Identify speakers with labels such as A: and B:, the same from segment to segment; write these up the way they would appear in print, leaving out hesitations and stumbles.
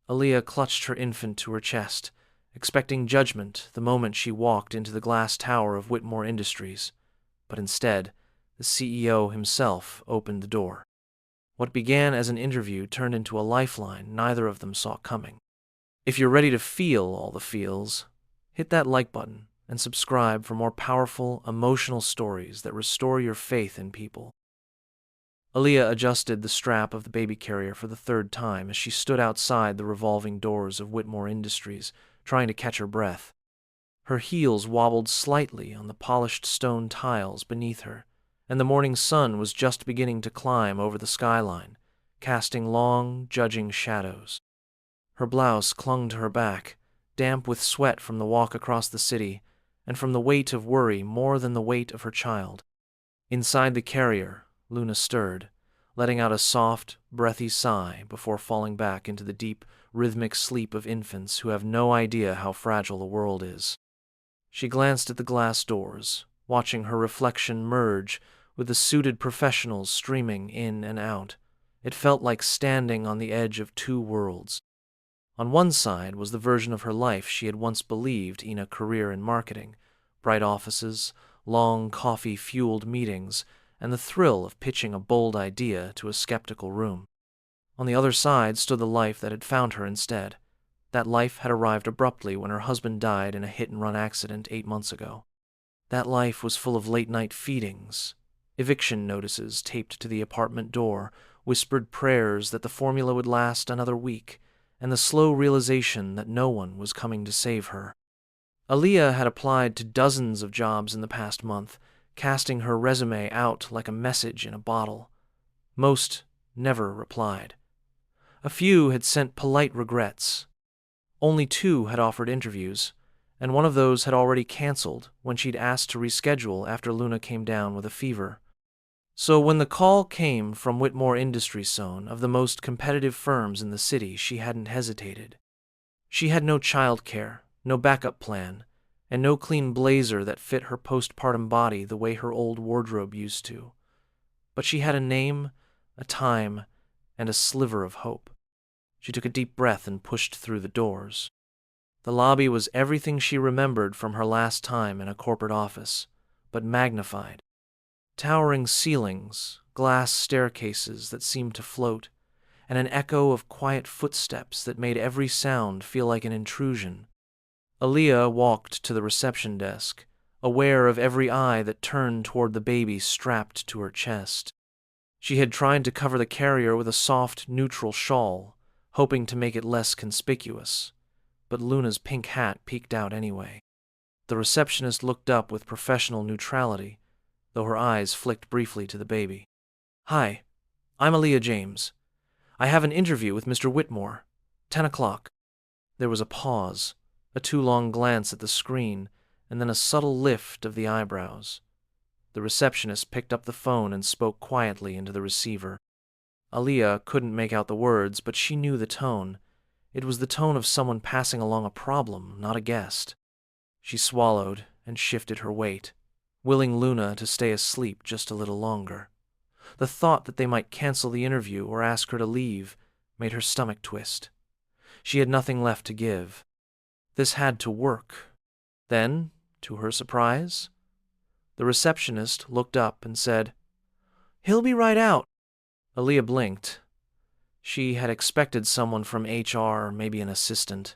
A: Aaliyah clutched her infant to her chest, expecting judgment the moment she walked into the glass tower of Whitmore Industries, but instead, the CEO himself opened the door. What began as an interview turned into a lifeline neither of them saw coming. If you're ready to feel all the feels, hit that like button and subscribe for more powerful, emotional stories that restore your faith in people. Aaliyah adjusted the strap of the baby carrier for the third time as she stood outside the revolving doors of Whitmore Industries, trying to catch her breath. Her heels wobbled slightly on the polished stone tiles beneath her, and the morning sun was just beginning to climb over the skyline, casting long, judging shadows. Her blouse clung to her back, damp with sweat from the walk across the city, and from the weight of worry more than the weight of her child. Inside the carrier, Luna stirred, letting out a soft, breathy sigh before falling back into the deep, rhythmic sleep of infants who have no idea how fragile the world is. She glanced at the glass doors, watching her reflection merge with the suited professionals streaming in and out. It felt like standing on the edge of two worlds. On one side was the version of her life she had once believed in a career in marketing, bright offices, long coffee-fueled meetings, and the thrill of pitching a bold idea to a skeptical room. On the other side stood the life that had found her instead. That life had arrived abruptly when her husband died in a hit-and-run accident 8 months ago. That life was full of late-night feedings, eviction notices taped to the apartment door, whispered prayers that the formula would last another week, and the slow realization that no one was coming to save her. Aaliyah had applied to dozens of jobs in the past month, casting her resume out like a message in a bottle. Most never replied. A few had sent polite regrets. Only 2 had offered interviews, and one of those had already canceled when she'd asked to reschedule after Luna came down with a fever. So when the call came from Whitmore Industries Zone of the most competitive firms in the city, she hadn't hesitated. She had no childcare, no backup plan, and no clean blazer that fit her postpartum body the way her old wardrobe used to. But she had a name, a time, and a sliver of hope. She took a deep breath and pushed through the doors. The lobby was everything she remembered from her last time in a corporate office, but magnified. Towering ceilings, glass staircases that seemed to float, and an echo of quiet footsteps that made every sound feel like an intrusion. Aaliyah walked to the reception desk, aware of every eye that turned toward the baby strapped to her chest. She had tried to cover the carrier with a soft, neutral shawl, hoping to make it less conspicuous, but Luna's pink hat peeked out anyway. The receptionist looked up with professional neutrality, though her eyes flicked briefly to the baby. "Hi, I'm Aaliyah James. I have an interview with Mr. Whitmore. 10 o'clock. There was a pause, a too long glance at the screen, and then a subtle lift of the eyebrows. The receptionist picked up the phone and spoke quietly into the receiver. Aaliyah couldn't make out the words, but she knew the tone. It was the tone of someone passing along a problem, not a guest. She swallowed and shifted her weight, willing Luna to stay asleep just a little longer. The thought that they might cancel the interview or ask her to leave made her stomach twist. She had nothing left to give. This had to work. Then, to her surprise, the receptionist looked up and said, "He'll be right out." Aaliyah blinked. She had expected someone from HR, maybe an assistant,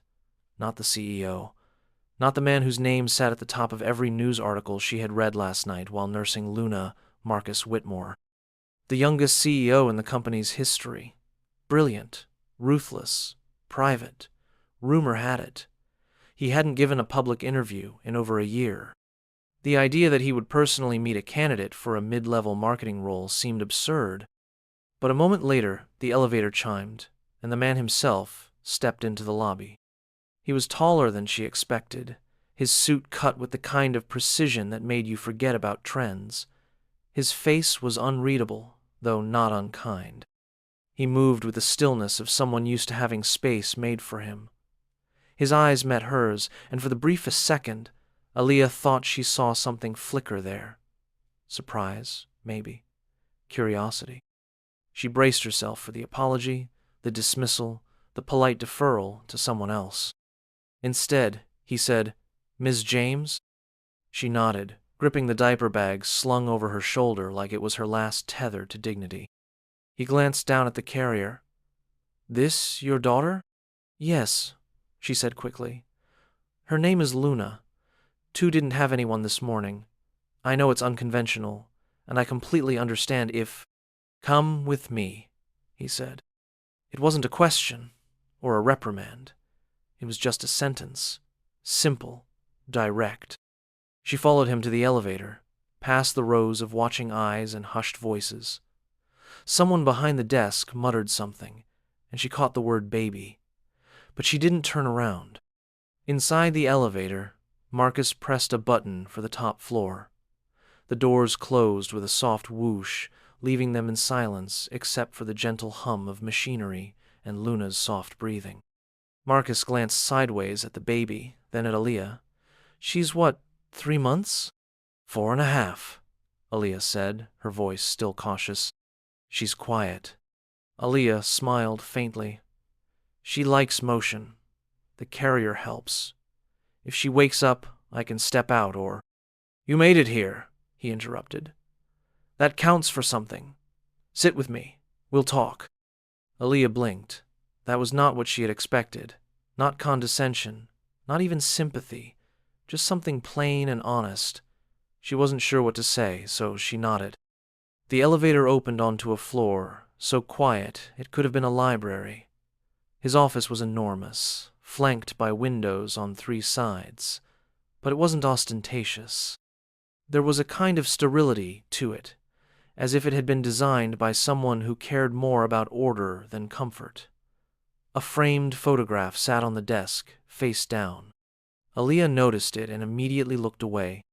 A: not the CEO, not the man whose name sat at the top of every news article she had read last night while nursing Luna, Marcus Whitmore. The youngest CEO in the company's history. Brilliant, ruthless, private. Rumor had it he hadn't given a public interview in over a year. The idea that he would personally meet a candidate for a mid-level marketing role seemed absurd. But a moment later, the elevator chimed, and the man himself stepped into the lobby. He was taller than she expected, his suit cut with the kind of precision that made you forget about trends. His face was unreadable, though not unkind. He moved with the stillness of someone used to having space made for him. His eyes met hers, and for the briefest second, Aaliyah thought she saw something flicker there. Surprise, maybe. Curiosity. She braced herself for the apology, the dismissal, the polite deferral to someone else. Instead, he said, "Ms. James?" She nodded, gripping the diaper bag slung over her shoulder like it was her last tether to dignity. He glanced down at the carrier. "This your daughter?" "Yes," she said quickly. "Her name is Luna. Tu didn't have anyone this morning. I know it's unconventional, and I completely understand if—" "Come with me," he said. It wasn't a question or a reprimand. It was just a sentence. Simple, direct. She followed him to the elevator, past the rows of watching eyes and hushed voices. Someone behind the desk muttered something, and she caught the word baby. But she didn't turn around. Inside the elevator, Marcus pressed a button for the top floor. The doors closed with a soft whoosh, leaving them in silence except for the gentle hum of machinery and Luna's soft breathing. Marcus glanced sideways at the baby, then at Aaliyah. "She's what, 3 months?" 4.5, Aaliyah said, her voice still cautious. "She's quiet." Aaliyah smiled faintly. "She likes motion. The carrier helps. If she wakes up, I can step out or—" "You made it here," he interrupted. "That counts for something. Sit with me. We'll talk." Aaliyah blinked. That was not what she had expected. Not condescension, not even sympathy, just something plain and honest. She wasn't sure what to say, so she nodded. The elevator opened onto a floor, so quiet it could have been a library. His office was enormous, flanked by windows on 3 sides, but it wasn't ostentatious. There was a kind of sterility to it, as if it had been designed by someone who cared more about order than comfort. A framed photograph sat on the desk, face down. Aaliyah noticed it and immediately looked away.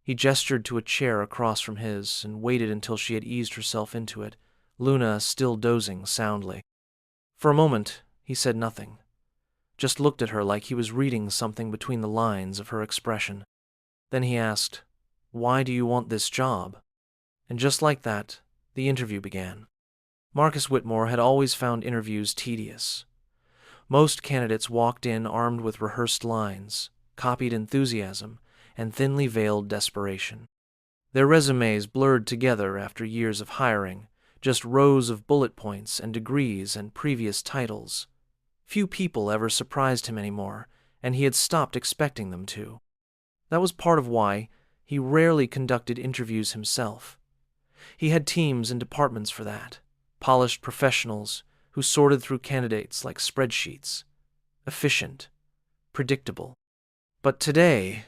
A: He gestured to a chair across from his and waited until she had eased herself into it, Luna still dozing soundly. For a moment, he said nothing, just looked at her like he was reading something between the lines of her expression. Then he asked, "Why do you want this job?" And just like that, the interview began. Marcus Whitmore had always found interviews tedious. Most candidates walked in armed with rehearsed lines, copied enthusiasm, and thinly veiled desperation. Their resumes blurred together after years of hiring, just rows of bullet points and degrees and previous titles. Few people ever surprised him anymore, and he had stopped expecting them to. That was part of why he rarely conducted interviews himself. He had teams and departments for that, polished professionals who sorted through candidates like spreadsheets. Efficient, predictable. But today,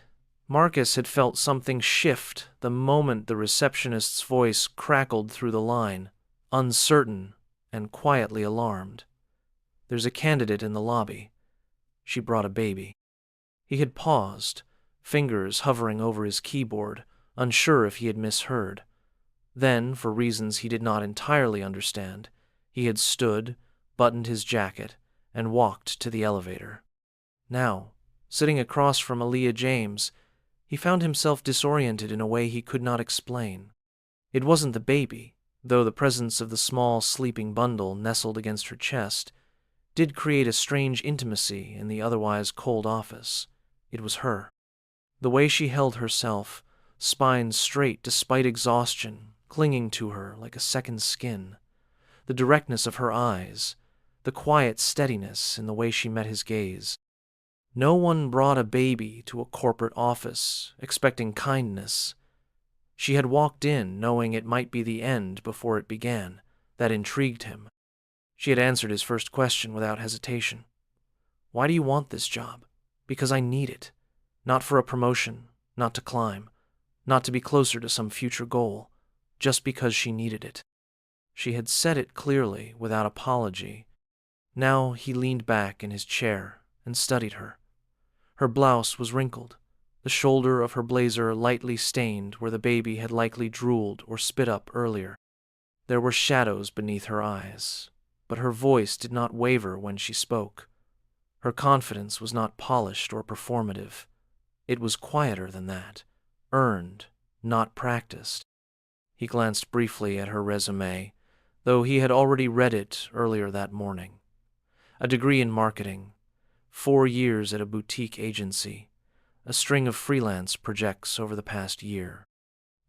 A: Marcus had felt something shift the moment the receptionist's voice crackled through the line, uncertain and quietly alarmed. "There's a candidate in the lobby. She brought a baby." He had paused, fingers hovering over his keyboard, unsure if he had misheard. Then, for reasons he did not entirely understand, he had stood, buttoned his jacket, and walked to the elevator. Now, sitting across from Aaliyah James, he found himself disoriented in a way he could not explain. It wasn't the baby, though the presence of the small sleeping bundle nestled against her chest did create a strange intimacy in the otherwise cold office. It was her. The way she held herself, spine straight despite exhaustion, clinging to her like a second skin. The directness of her eyes, the quiet steadiness in the way she met his gaze. No one brought a baby to a corporate office expecting kindness. She had walked in knowing it might be the end before it began. That intrigued him. She had answered his first question without hesitation. "Why do you want this job?" "Because I need it. Not for a promotion, not to climb, not to be closer to some future goal, just because she needed it." She had said it clearly, without apology. Now he leaned back in his chair and studied her. Her blouse was wrinkled, the shoulder of her blazer lightly stained where the baby had likely drooled or spit up earlier. There were shadows beneath her eyes, but her voice did not waver when she spoke. Her confidence was not polished or performative. It was quieter than that, earned, not practiced. He glanced briefly at her resume, though he had already read it earlier that morning. A degree in marketing, 4 years at a boutique agency, a string of freelance projects over the past year.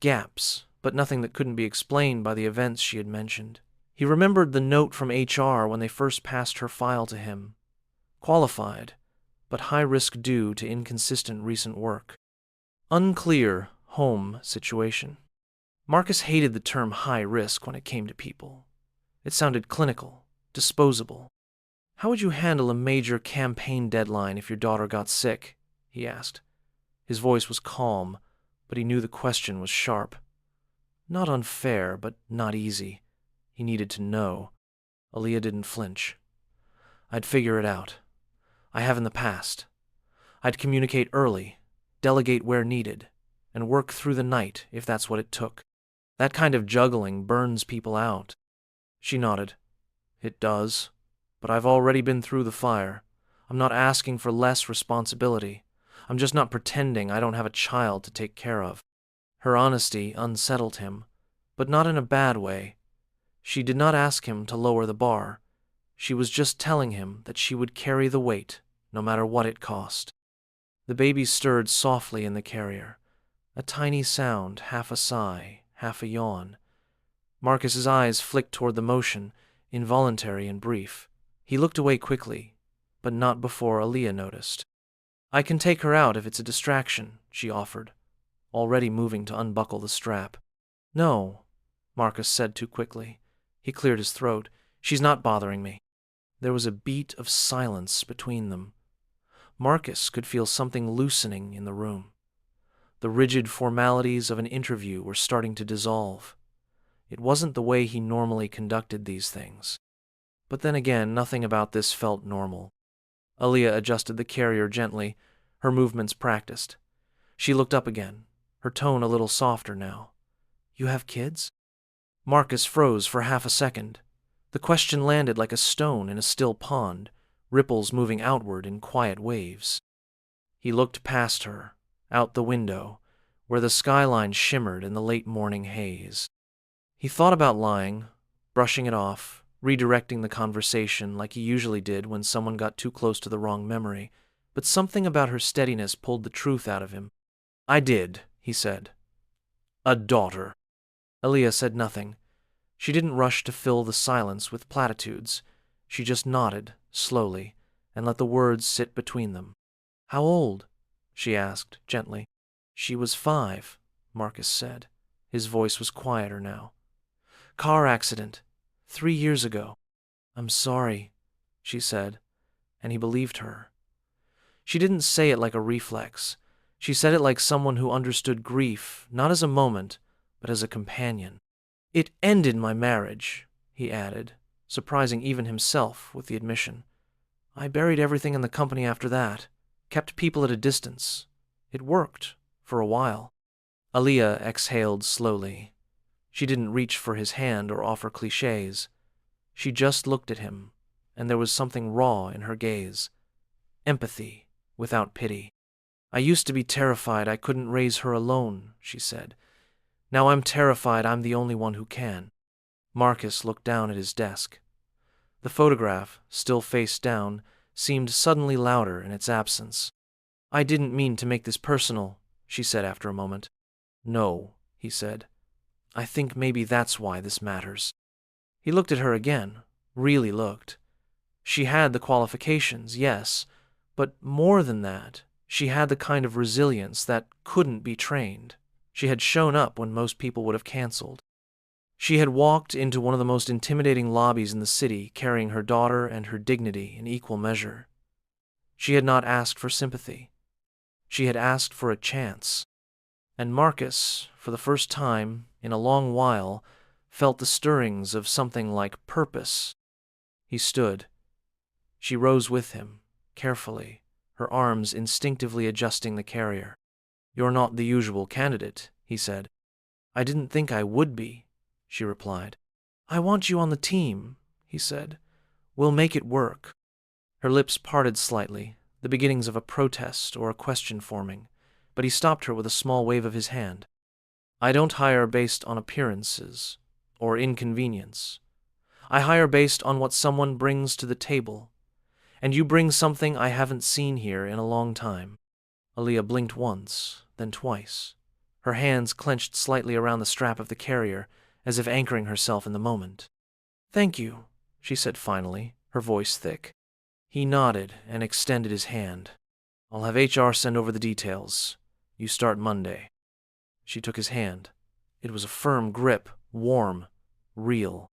A: Gaps, but nothing that couldn't be explained by the events she had mentioned. He remembered the note from HR when they first passed her file to him. Qualified, but high risk due to inconsistent recent work. Unclear home situation. Marcus hated the term high risk when it came to people. It sounded clinical, disposable. How would you handle a major campaign deadline if your daughter got sick? He asked. His voice was calm, but he knew the question was sharp. Not unfair, but not easy. He needed to know. Aaliyah didn't flinch. I'd figure it out. I have in the past. I'd communicate early, delegate where needed, and work through the night if that's what it took. That kind of juggling burns people out. She nodded. It does, but I've already been through the fire. I'm not asking for less responsibility. I'm just not pretending I don't have a child to take care of. Her honesty unsettled him, but not in a bad way. She did not ask him to lower the bar. She was just telling him that she would carry the weight, no matter what it cost. The baby stirred softly in the carrier, a tiny sound, half a sigh, half a yawn. Marcus's eyes flicked toward the motion, involuntary and brief. He looked away quickly, but not before Aaliyah noticed. I can take her out if it's a distraction, she offered, already moving to unbuckle the strap. No, Marcus said too quickly. He cleared his throat. She's not bothering me. There was a beat of silence between them. Marcus could feel something loosening in the room. The rigid formalities of an interview were starting to dissolve. It wasn't the way he normally conducted these things. But then again, nothing about this felt normal. Aaliyah adjusted the carrier gently, her movements practiced. She looked up again, her tone a little softer now. You have kids? Marcus froze for half a second. The question landed like a stone in a still pond, ripples moving outward in quiet waves. He looked past her, out the window, where the skyline shimmered in the late morning haze. He thought about lying, brushing it off, redirecting the conversation like he usually did when someone got too close to the wrong memory, but something about her steadiness pulled the truth out of him. I did, he said. A daughter. Aaliyah said nothing. She didn't rush to fill the silence with platitudes. She just nodded, slowly, and let the words sit between them. How old? She asked, gently. She was 5, Marcus said. His voice was quieter now. Car accident. 3 years ago. I'm sorry, she said, and he believed her. She didn't say it like a reflex. She said it like someone who understood grief, not as a moment, but as a companion. It ended my marriage, he added, surprising even himself with the admission. I buried everything in the company after that, kept people at a distance. It worked, for a while. Aaliyah exhaled slowly. She didn't reach for his hand or offer clichés. She just looked at him, and there was something raw in her gaze. Empathy, without pity. I used to be terrified I couldn't raise her alone, she said. Now I'm terrified I'm the only one who can. Marcus looked down at his desk. The photograph, still face down, seemed suddenly louder in its absence. I didn't mean to make this personal, she said after a moment. No, he said. I think maybe that's why this matters. He looked at her again, really looked. She had the qualifications, yes, but more than that, she had the kind of resilience that couldn't be trained. She had shown up when most people would have canceled. She had walked into one of the most intimidating lobbies in the city, carrying her daughter and her dignity in equal measure. She had not asked for sympathy. She had asked for a chance. And Marcus, for the first time in a long while, felt the stirrings of something like purpose. He stood. She rose with him, carefully, her arms instinctively adjusting the carrier. You're not the usual candidate, he said. I didn't think I would be, she replied. I want you on the team, he said. We'll make it work. Her lips parted slightly, the beginnings of a protest or a question forming, but he stopped her with a small wave of his hand. I don't hire based on appearances or inconvenience. I hire based on what someone brings to the table. And you bring something I haven't seen here in a long time." Aaliyah blinked once, then twice. Her hands clenched slightly around the strap of the carrier, as if anchoring herself in the moment. "Thank you," she said finally, her voice thick. He nodded and extended his hand. "I'll have HR send over the details. You start Monday." She took his hand. It was a firm grip, warm, real.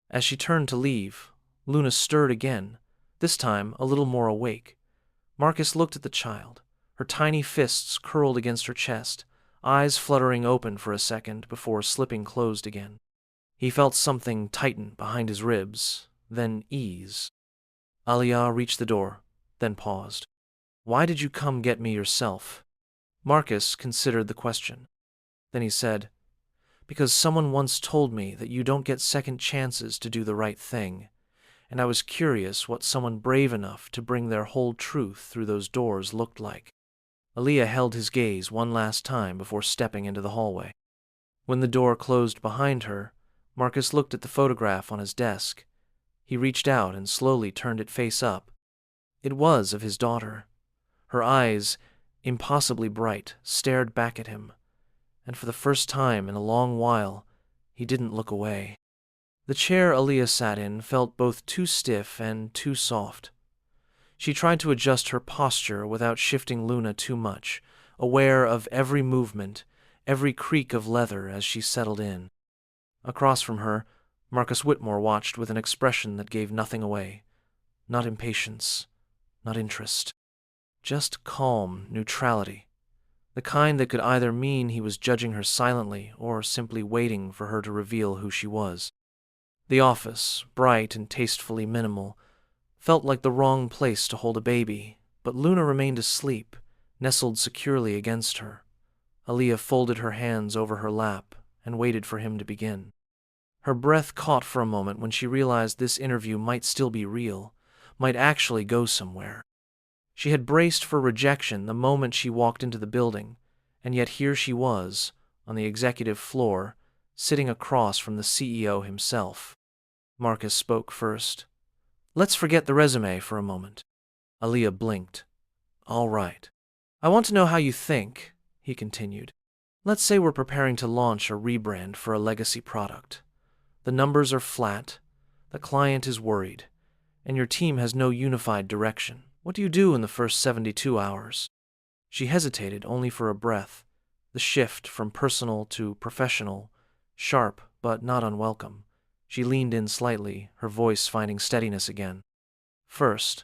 A: As she turned to leave, Luna stirred again, this time a little more awake. Marcus looked at the child, her tiny fists curled against her chest, eyes fluttering open for a second before slipping closed again. He felt something tighten behind his ribs, then ease. Aliyah reached the door, then paused. "Why did you come get me yourself?" Marcus considered the question. Then he said, "Because someone once told me that you don't get second chances to do the right thing, and I was curious what someone brave enough to bring their whole truth through those doors looked like." Aliyah held his gaze one last time before stepping into the hallway. When the door closed behind her, Marcus looked at the photograph on his desk. He reached out and slowly turned it face up. It was of his daughter. Her eyes, impossibly bright, stared back at him, and for the first time in a long while, he didn't look away. The chair Aliyah sat in felt both too stiff and too soft. She tried to adjust her posture without shifting Luna too much, aware of every movement, every creak of leather as she settled in. Across from her, Marcus Whitmore watched with an expression that gave nothing away. Not impatience, not interest. Just calm neutrality. The kind that could either mean he was judging her silently or simply waiting for her to reveal who she was. The office, bright and tastefully minimal, felt like the wrong place to hold a baby, but Luna remained asleep, nestled securely against her. Aliyah folded her hands over her lap and waited for him to begin. Her breath caught for a moment when she realized this interview might still be real, might actually go somewhere. She had braced for rejection the moment she walked into the building, and yet here she was, on the executive floor, sitting across from the CEO himself. Marcus spoke first. "Let's forget the resume for a moment." Aliyah blinked. "All right. I want to know how you think," he continued. "Let's say we're preparing to launch a rebrand for a legacy product. The numbers are flat, the client is worried, and your team has no unified direction. What do you do in the first 72 hours? She hesitated only for a breath, the shift from personal to professional, sharp but not unwelcome. She leaned in slightly, her voice finding steadiness again. "First,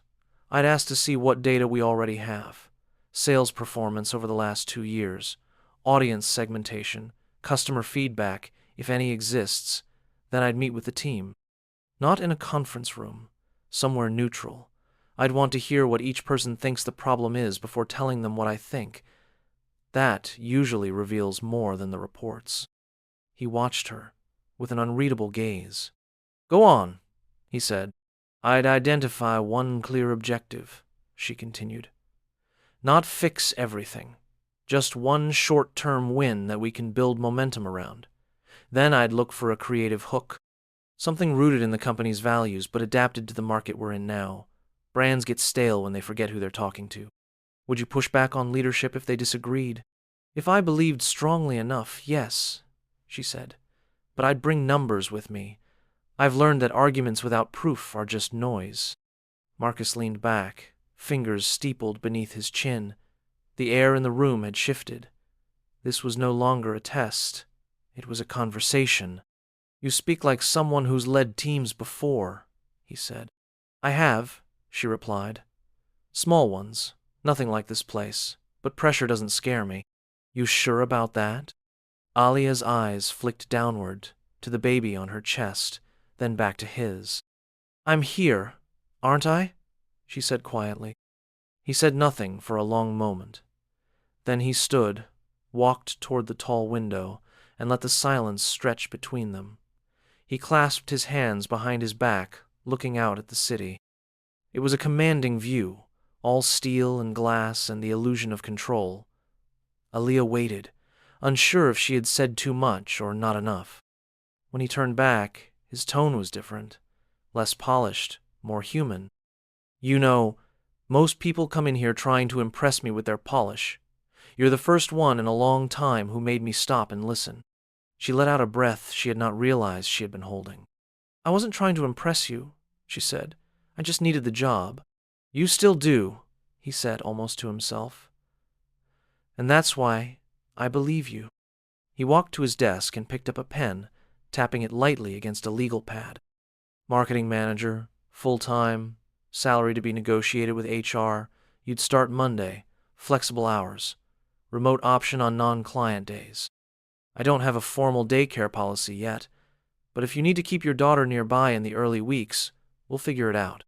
A: I'd ask to see what data we already have. Sales performance over the last 2 years, audience segmentation, customer feedback, if any exists. Then I'd meet with the team. Not in a conference room, somewhere neutral. I'd want to hear what each person thinks the problem is before telling them what I think. That usually reveals more than the reports." He watched her, with an unreadable gaze. "Go on," he said. "I'd identify one clear objective," she continued. "Not fix everything. Just one short-term win that we can build momentum around. Then I'd look for a creative hook. Something rooted in the company's values but adapted to the market we're in now. Brands get stale when they forget who they're talking to. Would you push back on leadership if they disagreed?" "If I believed strongly enough, yes," she said. "But I'd bring numbers with me. I've learned that arguments without proof are just noise." Marcus leaned back, fingers steepled beneath his chin. The air in the room had shifted. This was no longer a test. It was a conversation. "You speak like someone who's led teams before," he said. "I have," she replied. "Small ones, nothing like this place, but pressure doesn't scare me." "You sure about that?" Aliyah's eyes flicked downward, to the baby on her chest, then back to his. "I'm here, aren't I?" she said quietly. He said nothing for a long moment. Then he stood, walked toward the tall window, and let the silence stretch between them. He clasped his hands behind his back, looking out at the city. It was a commanding view, all steel and glass and the illusion of control. Aliyah waited, unsure if she had said too much or not enough. When he turned back, his tone was different, less polished, more human. You know, most people come in here trying to impress me with their polish. You're the first one in a long time who made me stop and listen." She let out a breath she had not realized she had been holding. "I wasn't trying to impress you," she said. "I just needed the job." "You still do," he said almost to himself. "And that's why I believe you." He walked to his desk and picked up a pen, tapping it lightly against a legal pad. "Marketing manager, full-time, salary to be negotiated with HR, you'd start Monday, flexible hours, remote option on non-client days. I don't have a formal daycare policy yet, but if you need to keep your daughter nearby in the early weeks, we'll figure it out."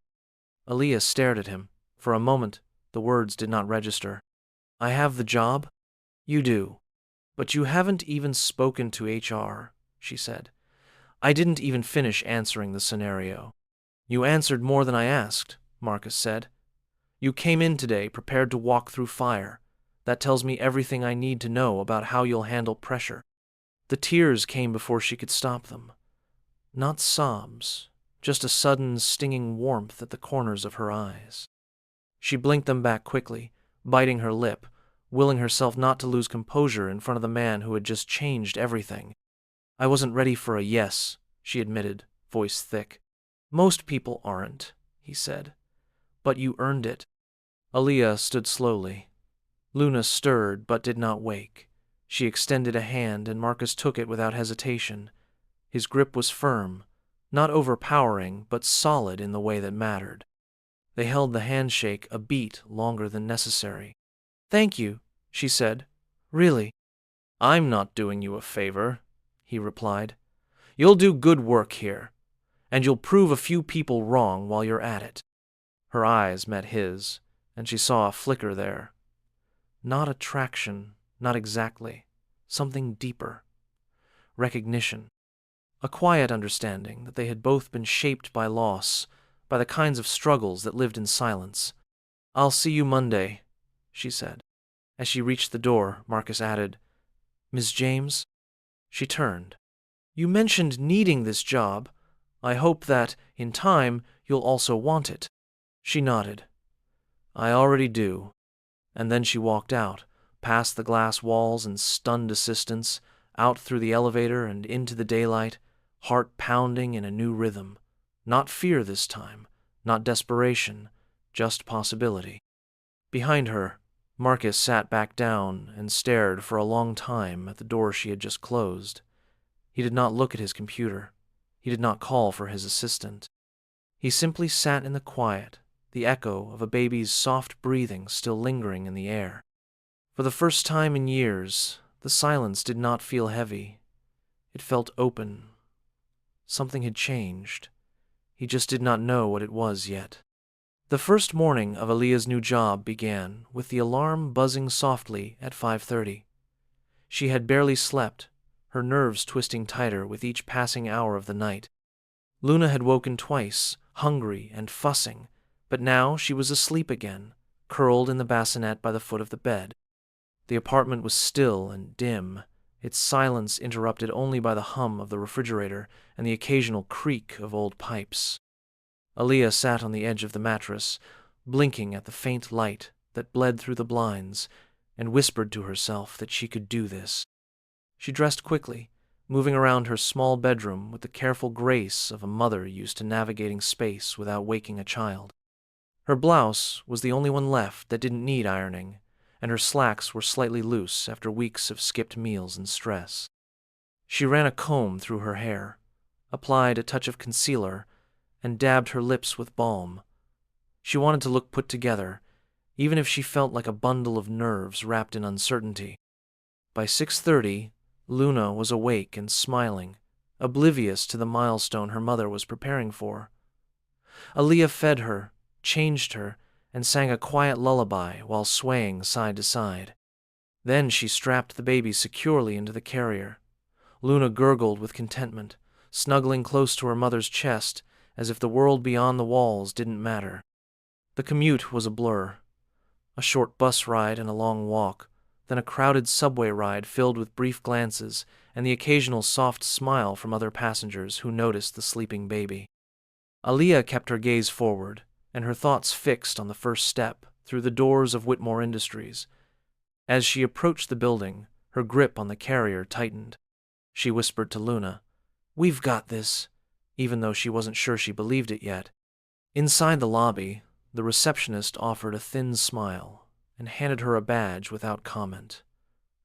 A: Aaliyah stared at him. For a moment, the words did not register. "I have the job?" "You do. But you haven't even spoken to HR," she said. "I didn't even finish answering the scenario." "You answered more than I asked," Marcus said. "You came in today prepared to walk through fire. That tells me everything I need to know about how you'll handle pressure." The tears came before she could stop them. Not sobs, just a sudden stinging warmth at the corners of her eyes. She blinked them back quickly, biting her lip, willing herself not to lose composure in front of the man who had just changed everything. "I wasn't ready for a yes," she admitted, voice thick. "Most people aren't," he said. "But you earned it." Aaliyah stood slowly. Luna stirred but did not wake. She extended a hand and Marcus took it without hesitation. His grip was firm, not overpowering, but solid in the way that mattered. They held the handshake a beat longer than necessary. "Thank you," she said. "Really." "I'm not doing you a favor," he replied. "You'll do good work here, and you'll prove a few people wrong while you're at it." Her eyes met his, and she saw a flicker there. Not attraction, not exactly. Something deeper. Recognition. A quiet understanding that they had both been shaped by loss, by the kinds of struggles that lived in silence. "I'll see you Monday," she said. As she reached the door, Marcus added, "Ms. James?" She turned. "You mentioned needing this job. I hope that, in time, you'll also want it." She nodded. "I already do." And then she walked out, past the glass walls and stunned assistants, out through the elevator and into the daylight, heart pounding in a new rhythm. Not fear this time, not desperation, just possibility. Behind her, Marcus sat back down and stared for a long time at the door she had just closed. He did not look at his computer. He did not call for his assistant. He simply sat in the quiet, the echo of a baby's soft breathing still lingering in the air. For the first time in years, the silence did not feel heavy. It felt open. Something had changed. He just did not know what it was yet. The first morning of Aaliyah's new job began with the alarm buzzing softly at 5:30. She had barely slept, her nerves twisting tighter with each passing hour of the night. Luna had woken twice, hungry and fussing, but now she was asleep again, curled in the bassinet by the foot of the bed. The apartment was still and dim, its silence interrupted only by the hum of the refrigerator and the occasional creak of old pipes. Aaliyah sat on the edge of the mattress, blinking at the faint light that bled through the blinds, and whispered to herself that she could do this. She dressed quickly, moving around her small bedroom with the careful grace of a mother used to navigating space without waking a child. Her blouse was the only one left that didn't need ironing, and her slacks were slightly loose after weeks of skipped meals and stress. She ran a comb through her hair, applied a touch of concealer, and dabbed her lips with balm. She wanted to look put together, even if she felt like a bundle of nerves wrapped in uncertainty. By 6:30, Luna was awake and smiling, oblivious to the milestone her mother was preparing for. Aaliyah fed her, changed her, and sang a quiet lullaby while swaying side to side. Then she strapped the baby securely into the carrier. Luna gurgled with contentment, snuggling close to her mother's chest as if the world beyond the walls didn't matter. The commute was a blur. A short bus ride and a long walk, then a crowded subway ride filled with brief glances and the occasional soft smile from other passengers who noticed the sleeping baby. Aaliyah kept her gaze forward, and her thoughts fixed on the first step through the doors of Whitmore Industries. As she approached the building, her grip on the carrier tightened. She whispered to Luna, "We've got this," even though she wasn't sure she believed it yet. Inside the lobby, the receptionist offered a thin smile and handed her a badge without comment.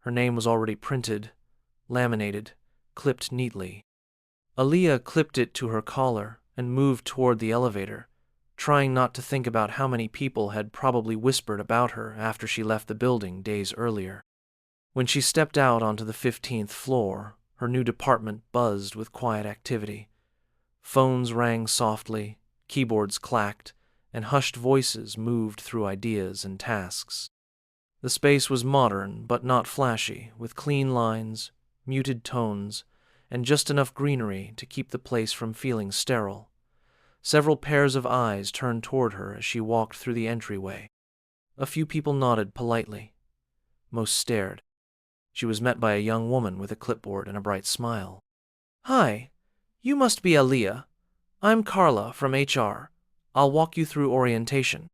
A: Her name was already printed, laminated, clipped neatly. Aaliyah clipped it to her collar and moved toward the elevator, trying not to think about how many people had probably whispered about her after she left the building days earlier. When she stepped out onto the 15th floor, her new department buzzed with quiet activity. Phones rang softly, keyboards clacked, and hushed voices moved through ideas and tasks. The space was modern but not flashy, with clean lines, muted tones, and just enough greenery to keep the place from feeling sterile. Several pairs of eyes turned toward her as she walked through the entryway. A few people nodded politely. Most stared. She was met by a young woman with a clipboard and a bright smile. "Hi, you must be Aaliyah. I'm Carla from HR. I'll walk you through orientation."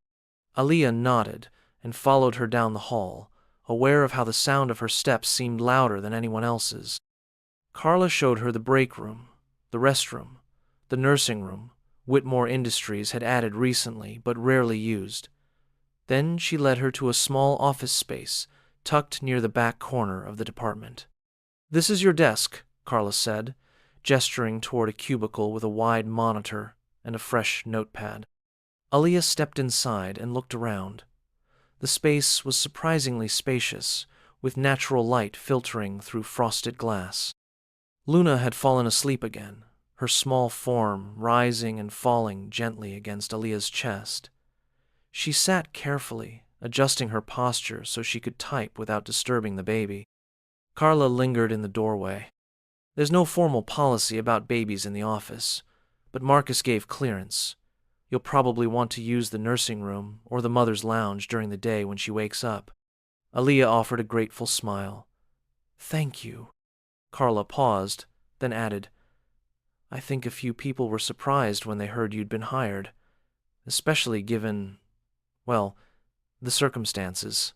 A: Aaliyah nodded and followed her down the hall, aware of how the sound of her steps seemed louder than anyone else's. Carla showed her the break room, the restroom, the nursing room Whitmore Industries had added recently but rarely used. Then she led her to a small office space tucked near the back corner of the department. "This is your desk," Carla said, gesturing toward a cubicle with a wide monitor and a fresh notepad. Aaliyah stepped inside and looked around. The space was surprisingly spacious, with natural light filtering through frosted glass. Luna had fallen asleep again, her small form rising and falling gently against Aaliyah's chest. She sat carefully, adjusting her posture so she could type without disturbing the baby. Carla lingered in the doorway. "There's no formal policy about babies in the office, but Marcus gave clearance. You'll probably want to use the nursing room or the mother's lounge during the day when she wakes up." Aaliyah offered a grateful smile. "Thank you." Carla paused, then added, "I think a few people were surprised when they heard you'd been hired, especially given, well, the circumstances."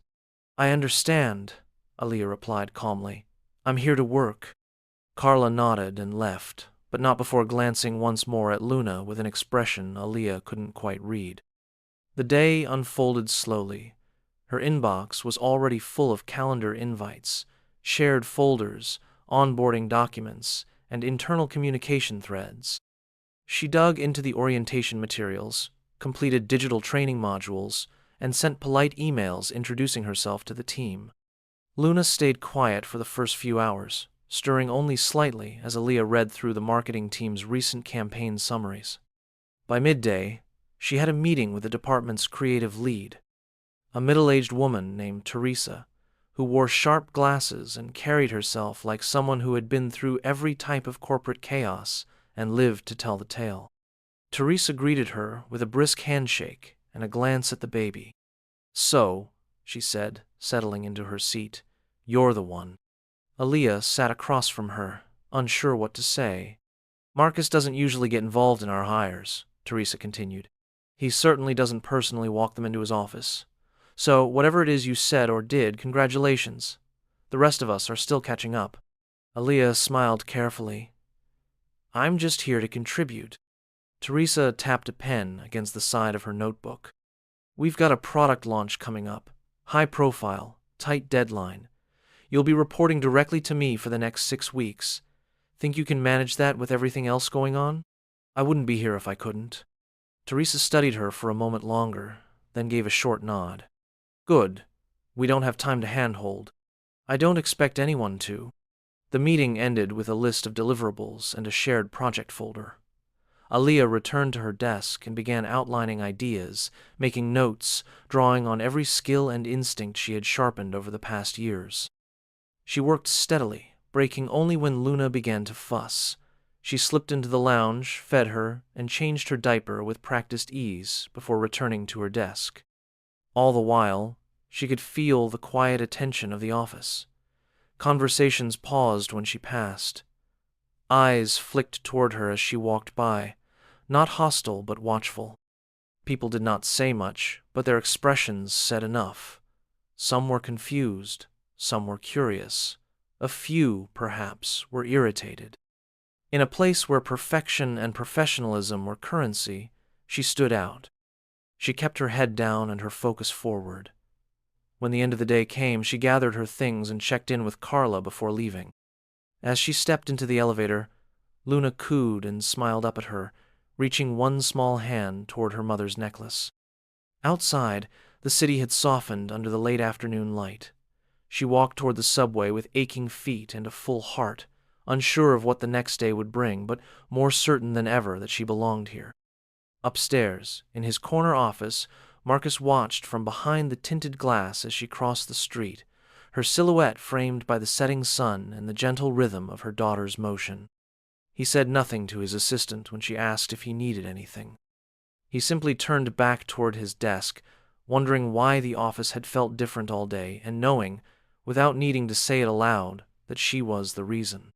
A: "I understand," Aaliyah replied calmly. "I'm here to work." Carla nodded and left, but not before glancing once more at Luna with an expression Aaliyah couldn't quite read. The day unfolded slowly. Her inbox was already full of calendar invites, shared folders, onboarding documents, and internal communication threads. She dug into the orientation materials, completed digital training modules, and sent polite emails introducing herself to the team. Luna stayed quiet for the first few hours, stirring only slightly as Aaliyah read through the marketing team's recent campaign summaries. By midday, she had a meeting with the department's creative lead, a middle-aged woman named Teresa, who wore sharp glasses and carried herself like someone who had been through every type of corporate chaos and lived to tell the tale. Teresa greeted her with a brisk handshake and a glance at the baby. "So," she said, settling into her seat, "you're the one." Aaliyah sat across from her, unsure what to say. "Marcus doesn't usually get involved in our hires," Teresa continued. "He certainly doesn't personally walk them into his office. So, whatever it is you said or did, congratulations. The rest of us are still catching up." Aaliyah smiled carefully. "I'm just here to contribute." Teresa tapped a pen against the side of her notebook. "We've got a product launch coming up. High profile, tight deadline. You'll be reporting directly to me for the next 6 weeks. Think you can manage that with everything else going on?" "I wouldn't be here if I couldn't." Teresa studied her for a moment longer, then gave a short nod. "Good. We don't have time to handhold." "I don't expect anyone to." The meeting ended with a list of deliverables and a shared project folder. Aaliyah returned to her desk and began outlining ideas, making notes, drawing on every skill and instinct she had sharpened over the past years. She worked steadily, breaking only when Luna began to fuss. She slipped into the lounge, fed her, and changed her diaper with practiced ease before returning to her desk. All the while, she could feel the quiet attention of the office. Conversations paused when she passed. Eyes flicked toward her as she walked by, not hostile but watchful. People did not say much, but their expressions said enough. Some were confused, some were curious. A few, perhaps, were irritated. In a place where perfection and professionalism were currency, she stood out. She kept her head down and her focus forward. When the end of the day came, she gathered her things and checked in with Carla before leaving. As she stepped into the elevator, Luna cooed and smiled up at her, reaching one small hand toward her mother's necklace. Outside, the city had softened under the late afternoon light. She walked toward the subway with aching feet and a full heart, unsure of what the next day would bring, but more certain than ever that she belonged here. Upstairs, in his corner office, Marcus watched from behind the tinted glass as she crossed the street, her silhouette framed by the setting sun and the gentle rhythm of her daughter's motion. He said nothing to his assistant when she asked if he needed anything. He simply turned back toward his desk, wondering why the office had felt different all day, and knowing, without needing to say it aloud, that she was the reason.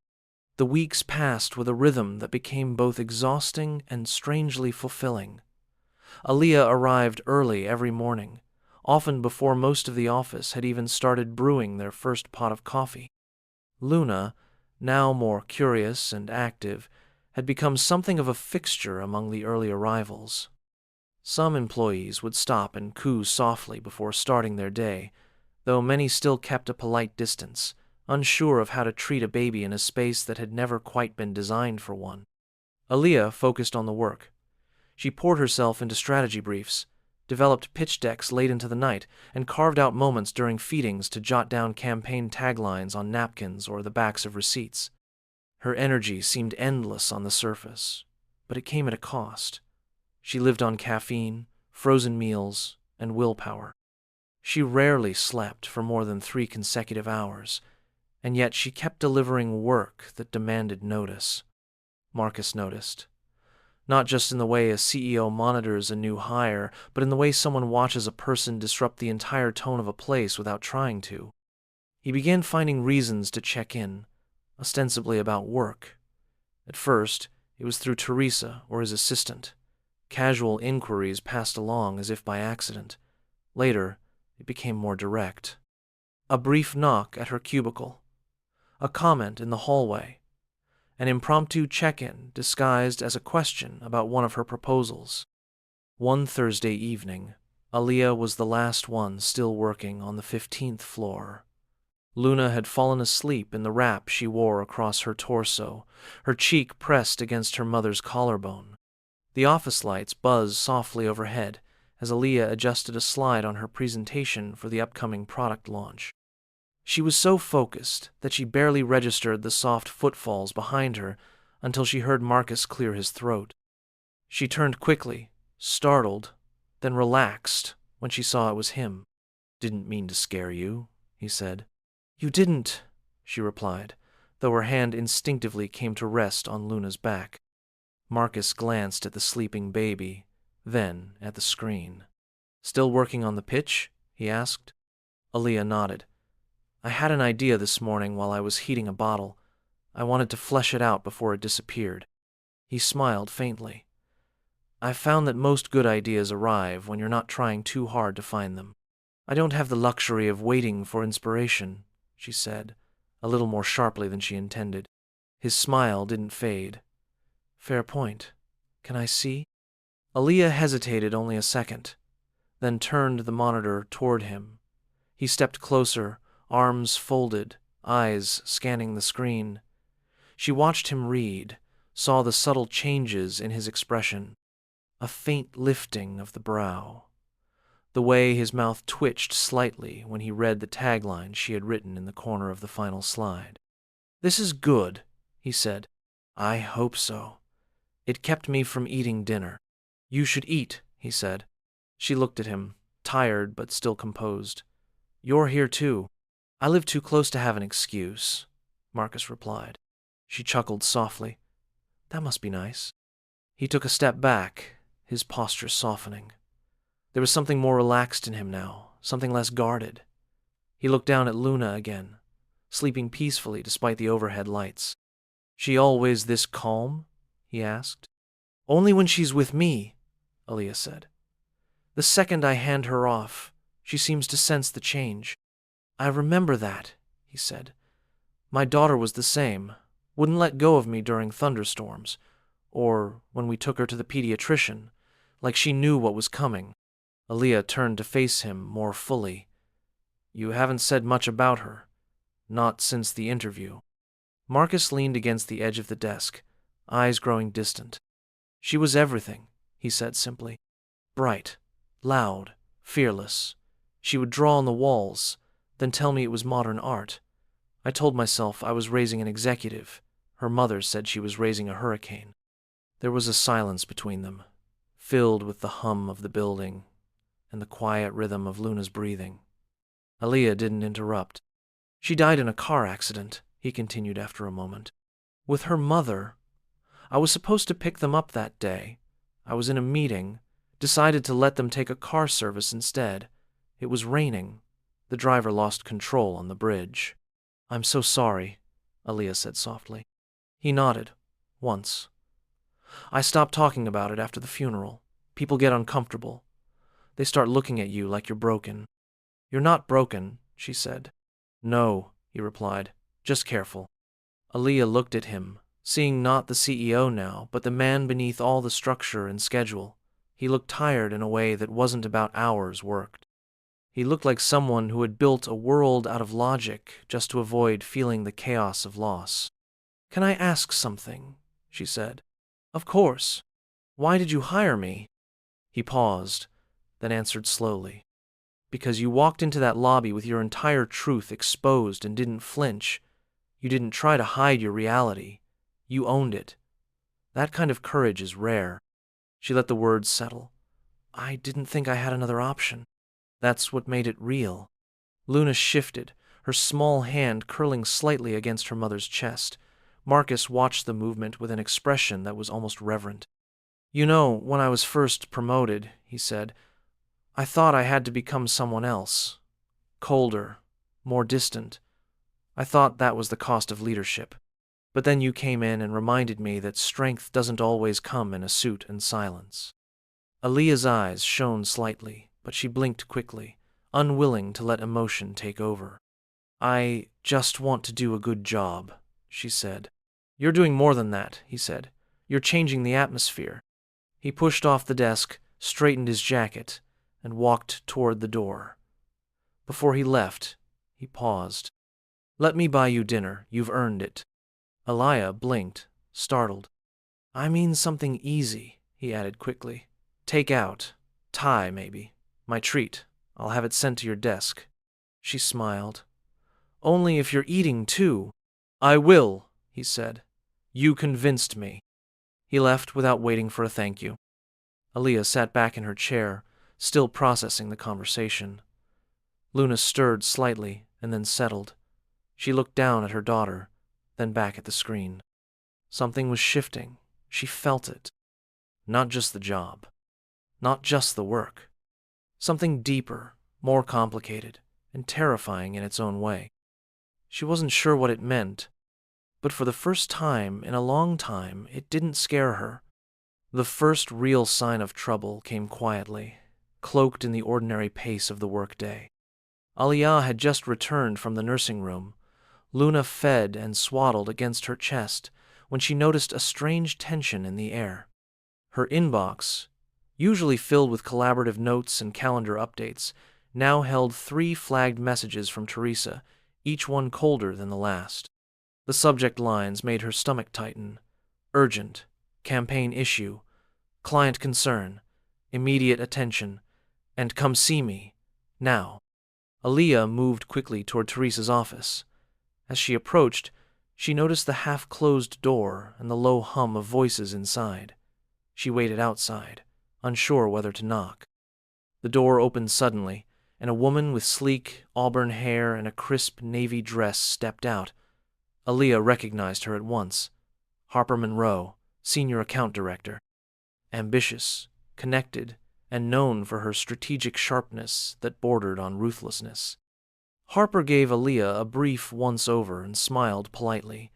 A: The weeks passed with a rhythm that became both exhausting and strangely fulfilling. Aaliyah arrived early every morning, often before most of the office had even started brewing their first pot of coffee. Luna, now more curious and active, had become something of a fixture among the early arrivals. Some employees would stop and coo softly before starting their day, though many still kept a polite distance, unsure of how to treat a baby in a space that had never quite been designed for one. Aaliyah focused on the work. She poured herself into strategy briefs, developed pitch decks late into the night, and carved out moments during feedings to jot down campaign taglines on napkins or the backs of receipts. Her energy seemed endless on the surface, but it came at a cost. She lived on caffeine, frozen meals, and willpower. She rarely slept for more than 3 consecutive hours, and yet she kept delivering work that demanded notice. Marcus noticed. Not just in the way a CEO monitors a new hire, but in the way someone watches a person disrupt the entire tone of a place without trying to. He began finding reasons to check in, ostensibly about work. At first, it was through Teresa or his assistant. Casual inquiries passed along as if by accident. Later, it became more direct. A brief knock at her cubicle. A comment in the hallway. An impromptu check-in disguised as a question about one of her proposals. One Thursday evening, Aaliyah was the last one still working on the 15th floor. Luna had fallen asleep in the wrap she wore across her torso, her cheek pressed against her mother's collarbone. The office lights buzzed softly overhead as Aaliyah adjusted a slide on her presentation for the upcoming product launch. She was so focused that she barely registered the soft footfalls behind her until she heard Marcus clear his throat. She turned quickly, startled, then relaxed when she saw it was him. "Didn't mean to scare you," he said. "You didn't," she replied, though her hand instinctively came to rest on Luna's back. Marcus glanced at the sleeping baby, then at the screen. "Still working on the pitch?" he asked. Aaliyah nodded. "I had an idea this morning while I was heating a bottle. I wanted to flesh it out before it disappeared." He smiled faintly. "I've found that most good ideas arrive when you're not trying too hard to find them. I don't have the luxury of waiting for inspiration," she said, a little more sharply than she intended. His smile didn't fade. "Fair point. Can I see?" Aaliyah hesitated only a second, then turned the monitor toward him. He stepped closer, arms folded, eyes scanning the screen. She watched him read, saw the subtle changes in his expression. A faint lifting of the brow. The way his mouth twitched slightly when he read the tagline she had written in the corner of the final slide. "This is good," he said. "I hope so. It kept me from eating dinner." "You should eat," he said. She looked at him, tired but still composed. "You're here too." "I live too close to have an excuse," Marcus replied. She chuckled softly. "That must be nice." He took a step back, his posture softening. There was something more relaxed in him now, something less guarded. He looked down at Luna again, sleeping peacefully despite the overhead lights. "She always this calm?" he asked. "Only when she's with me," Aaliyah said. The second I hand her off, she seems to sense the change. I remember that, he said. My daughter was the same, wouldn't let go of me during thunderstorms, or when we took her to the pediatrician, like she knew what was coming. Aaliyah turned to face him more fully. You haven't said much about her. Not since the interview. Marcus leaned against the edge of the desk, eyes growing distant. She was everything, he said simply. Bright, loud, fearless. She would draw on the walls, then tell me it was modern art. I told myself I was raising an executive. Her mother said she was raising a hurricane. There was a silence between them, filled with the hum of the building and the quiet rhythm of Luna's breathing. Aaliyah didn't interrupt. She died in a car accident, he continued after a moment. With her mother. I was supposed to pick them up that day. I was in a meeting, decided to let them take a car service instead. It was raining. The driver lost control on the bridge. I'm so sorry, Aaliyah said softly. He nodded, once. I stopped talking about it after the funeral. People get uncomfortable. They start looking at you like you're broken. You're not broken, she said. No, he replied, just careful. Aaliyah looked at him, seeing not the CEO now, but the man beneath all the structure and schedule. He looked tired in a way that wasn't about hours worked. He looked like someone who had built a world out of logic just to avoid feeling the chaos of loss. Can I ask something? She said. Of course. Why did you hire me? He paused, then answered slowly. Because you walked into that lobby with your entire truth exposed and didn't flinch. You didn't try to hide your reality. You owned it. That kind of courage is rare. She let the words settle. I didn't think I had another option. That's what made it real. Luna shifted, her small hand curling slightly against her mother's chest. Marcus watched the movement with an expression that was almost reverent. You know, when I was first promoted, he said, I thought I had to become someone else. Colder, more distant. I thought that was the cost of leadership. But then you came in and reminded me that strength doesn't always come in a suit and silence. Aaliyah's eyes shone slightly, but she blinked quickly, unwilling to let emotion take over. I just want to do a good job, she said. You're doing more than that, he said. You're changing the atmosphere. He pushed off the desk, straightened his jacket, and walked toward the door. Before he left, he paused. Let me buy you dinner. You've earned it. Aaliyah blinked, startled. I mean something easy, he added quickly. Take out. Thai, maybe. My treat. I'll have it sent to your desk. She smiled. Only if you're eating, too. I will, he said. You convinced me. He left without waiting for a thank you. Aaliyah sat back in her chair, still processing the conversation. Luna stirred slightly and then settled. She looked down at her daughter, then back at the screen. Something was shifting. She felt it. Not just the job. Not just the work. Something deeper, more complicated, and terrifying in its own way. She wasn't sure what it meant, but for the first time in a long time, it didn't scare her. The first real sign of trouble came quietly, cloaked in the ordinary pace of the workday. Aaliyah had just returned from the nursing room. Luna fed and swaddled against her chest when she noticed a strange tension in the air. Her inbox, usually filled with collaborative notes and calendar updates, now held 3 flagged messages from Teresa, each one colder than the last. The subject lines made her stomach tighten. Urgent, campaign issue, client concern, immediate attention, and come see me, now. Aaliyah moved quickly toward Teresa's office. As she approached, she noticed the half-closed door and the low hum of voices inside. She waited outside, unsure whether to knock. The door opened suddenly, and a woman with sleek, auburn hair and a crisp navy dress stepped out. Aaliyah recognized her at once. Harper Monroe, Senior Account Director. Ambitious, connected, and known for her strategic sharpness that bordered on ruthlessness. Harper gave Aaliyah a brief once-over and smiled politely,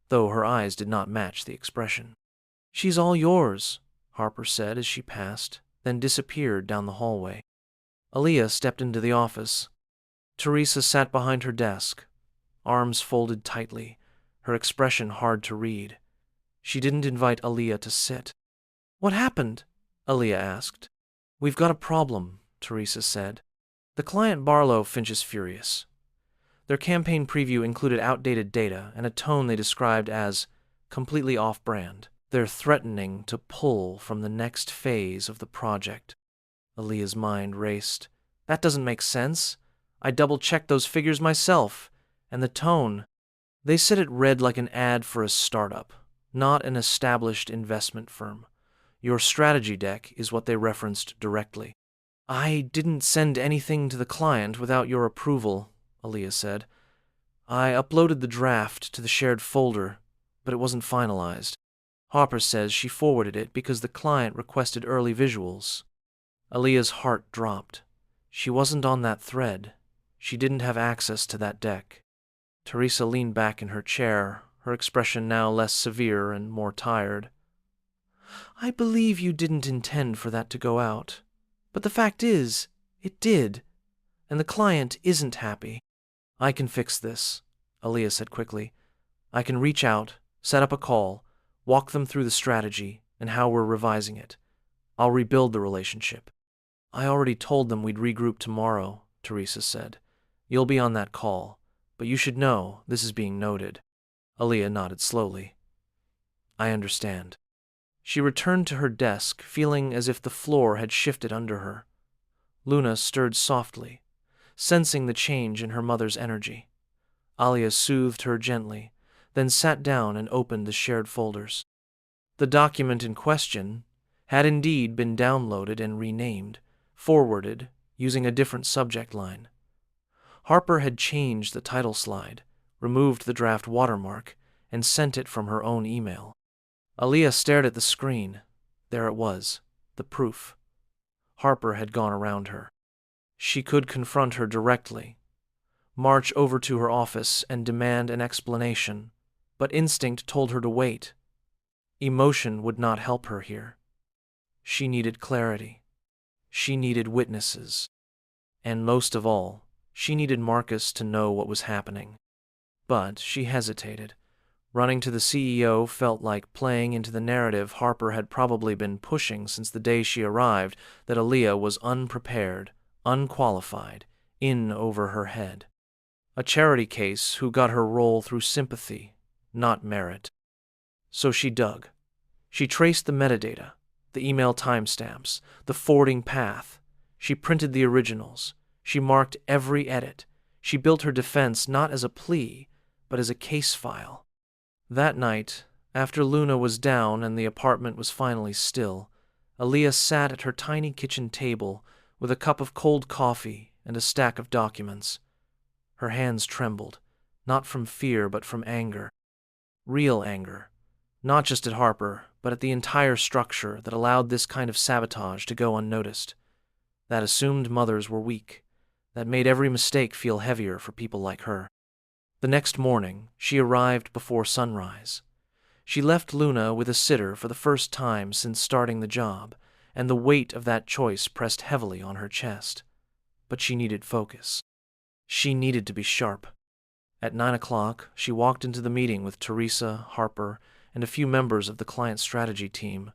A: though her eyes did not match the expression. She's all yours, Harper said as she passed, then disappeared down the hallway. Aaliyah stepped into the office. Teresa sat behind her desk, arms folded tightly, her expression hard to read. She didn't invite Aaliyah to sit. "What happened?" Aaliyah asked. "We've got a problem," Teresa said. "The client Barlow Finch is furious. Their campaign preview included outdated data and a tone they described as completely off-brand. They're threatening to pull from the next phase of the project." Aaliyah's mind raced. "That doesn't make sense. I double-checked those figures myself. And the tone. They said it read like an ad for a startup, not an established investment firm. Your strategy deck is what they referenced directly." "I didn't send anything to the client without your approval," Aaliyah said. "I uploaded the draft to the shared folder, but it wasn't finalized. Harper says she forwarded it because the client requested early visuals." Aaliyah's heart dropped. She wasn't on that thread. She didn't have access to that deck. Teresa leaned back in her chair, her expression now less severe and more tired. "I believe you didn't intend for that to go out. But the fact is, it did. And the client isn't happy." "I can fix this," Aaliyah said quickly. "I can reach out, set up a call, walk them through the strategy and how we're revising it. I'll rebuild the relationship." "I already told them we'd regroup tomorrow," Teresa said. "You'll be on that call, but you should know this is being noted." Aaliyah nodded slowly. "I understand." She returned to her desk, feeling as if the floor had shifted under her. Luna stirred softly, sensing the change in her mother's energy. Aaliyah soothed her gently, then sat down and opened the shared folders. The document in question had indeed been downloaded and renamed, forwarded, using a different subject line. Harper had changed the title slide, removed the draft watermark, and sent it from her own email. Aaliyah stared at the screen. There it was, the proof. Harper had gone around her. She could confront her directly, march over to her office and demand an explanation, but instinct told her to wait. Emotion would not help her here. She needed clarity. She needed witnesses. And most of all, she needed Marcus to know what was happening. But she hesitated. Running to the CEO felt like playing into the narrative Harper had probably been pushing since the day she arrived, that Aaliyah was unprepared, unqualified, in over her head. A charity case who got her role through sympathy, not merit. So she dug. She traced the metadata, the email timestamps, the forwarding path. She printed the originals. She marked every edit. She built her defense not as a plea, but as a case file. That night, after Luna was down and the apartment was finally still, Aaliyah sat at her tiny kitchen table with a cup of cold coffee and a stack of documents. Her hands trembled, not from fear but from anger. Real anger. Not just at Harper, but at the entire structure that allowed this kind of sabotage to go unnoticed. That assumed mothers were weak. That made every mistake feel heavier for people like her. The next morning, she arrived before sunrise. She left Luna with a sitter for the first time since starting the job, and the weight of that choice pressed heavily on her chest. But she needed focus. She needed to be sharp. At 9 o'clock, she walked into the meeting with Teresa, Harper, and a few members of the client strategy team.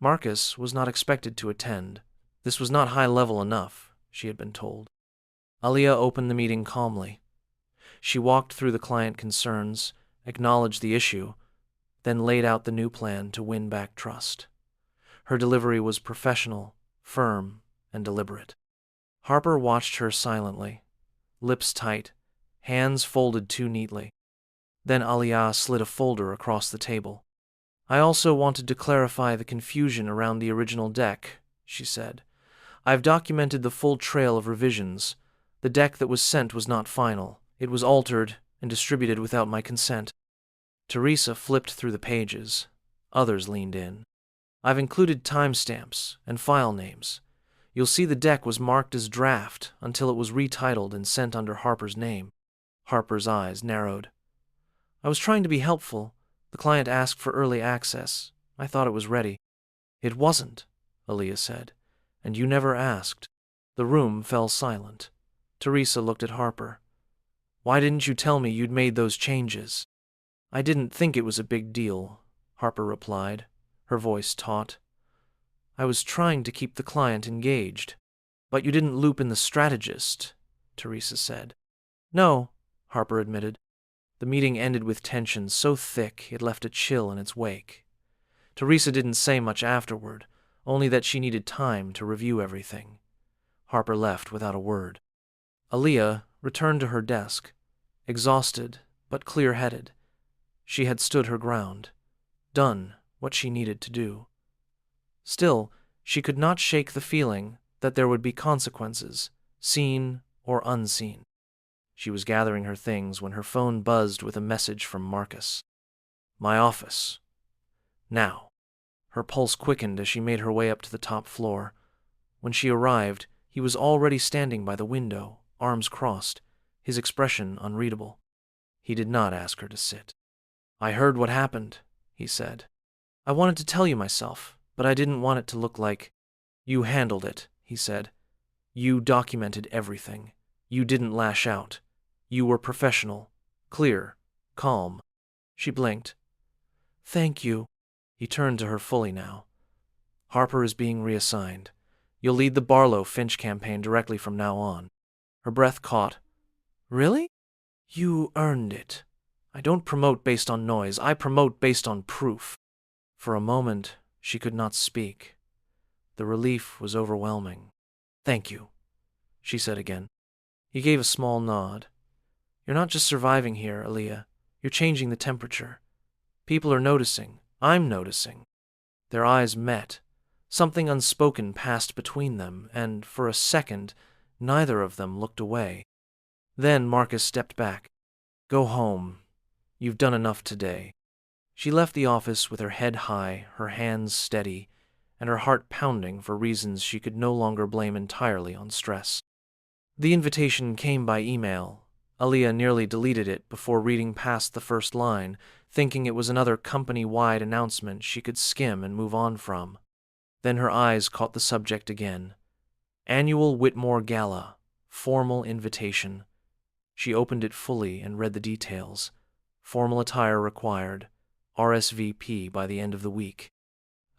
A: Marcus was not expected to attend. This was not high level enough, she had been told. Aaliyah opened the meeting calmly. She walked through the client concerns, acknowledged the issue, then laid out the new plan to win back trust. Her delivery was professional, firm, and deliberate. Harper watched her silently, lips tight, hands folded too neatly. Then Aaliyah slid a folder across the table. "I also wanted to clarify the confusion around the original deck," she said. "I've documented the full trail of revisions. The deck that was sent was not final. It was altered and distributed without my consent." Teresa flipped through the pages. Others leaned in. "I've included timestamps and file names. You'll see the deck was marked as draft until it was retitled and sent under Harper's name." Harper's eyes narrowed. "I was trying to be helpful. The client asked for early access. I thought it was ready." "It wasn't," Aaliyah said. And you never asked. The room fell silent. Teresa looked at Harper. Why didn't you tell me you'd made those changes? I didn't think it was a big deal, Harper replied, her voice taut. I was trying to keep the client engaged. But you didn't loop in the strategist, Teresa said. No, Harper admitted. The meeting ended with tension so thick it left a chill in its wake. Teresa didn't say much afterward, only that she needed time to review everything. Harper left without a word. Aaliyah returned to her desk, exhausted but clear-headed. She had stood her ground, done what she needed to do. Still, she could not shake the feeling that there would be consequences, seen or unseen. She was gathering her things when her phone buzzed with a message from Marcus. My office. Now. Her pulse quickened as she made her way up to the top floor. When she arrived, he was already standing by the window, arms crossed, his expression unreadable. He did not ask her to sit. I heard what happened, he said. I wanted to tell you myself, but I didn't want it to look like... You handled it, he said. You documented everything. You didn't lash out. You were professional, clear, calm. She blinked. Thank you. He turned to her fully now. Harper is being reassigned. You'll lead the Barlow-Finch campaign directly from now on. Her breath caught. Really? You earned it. I don't promote based on noise. I promote based on proof. For a moment, she could not speak. The relief was overwhelming. Thank you, she said again. He gave a small nod. You're not just surviving here, Aaliyah. You're changing the temperature. People are noticing. I'm noticing. Their eyes met. Something unspoken passed between them, and for a second, neither of them looked away. Then Marcus stepped back. Go home. You've done enough today. She left the office with her head high, her hands steady, and her heart pounding for reasons she could no longer blame entirely on stress. The invitation came by email. Aaliyah nearly deleted it before reading past the first line, thinking it was another company-wide announcement she could skim and move on from. Then her eyes caught the subject again. Annual Whitmore Gala. Formal invitation. She opened it fully and read the details. Formal attire required. RSVP by the end of the week.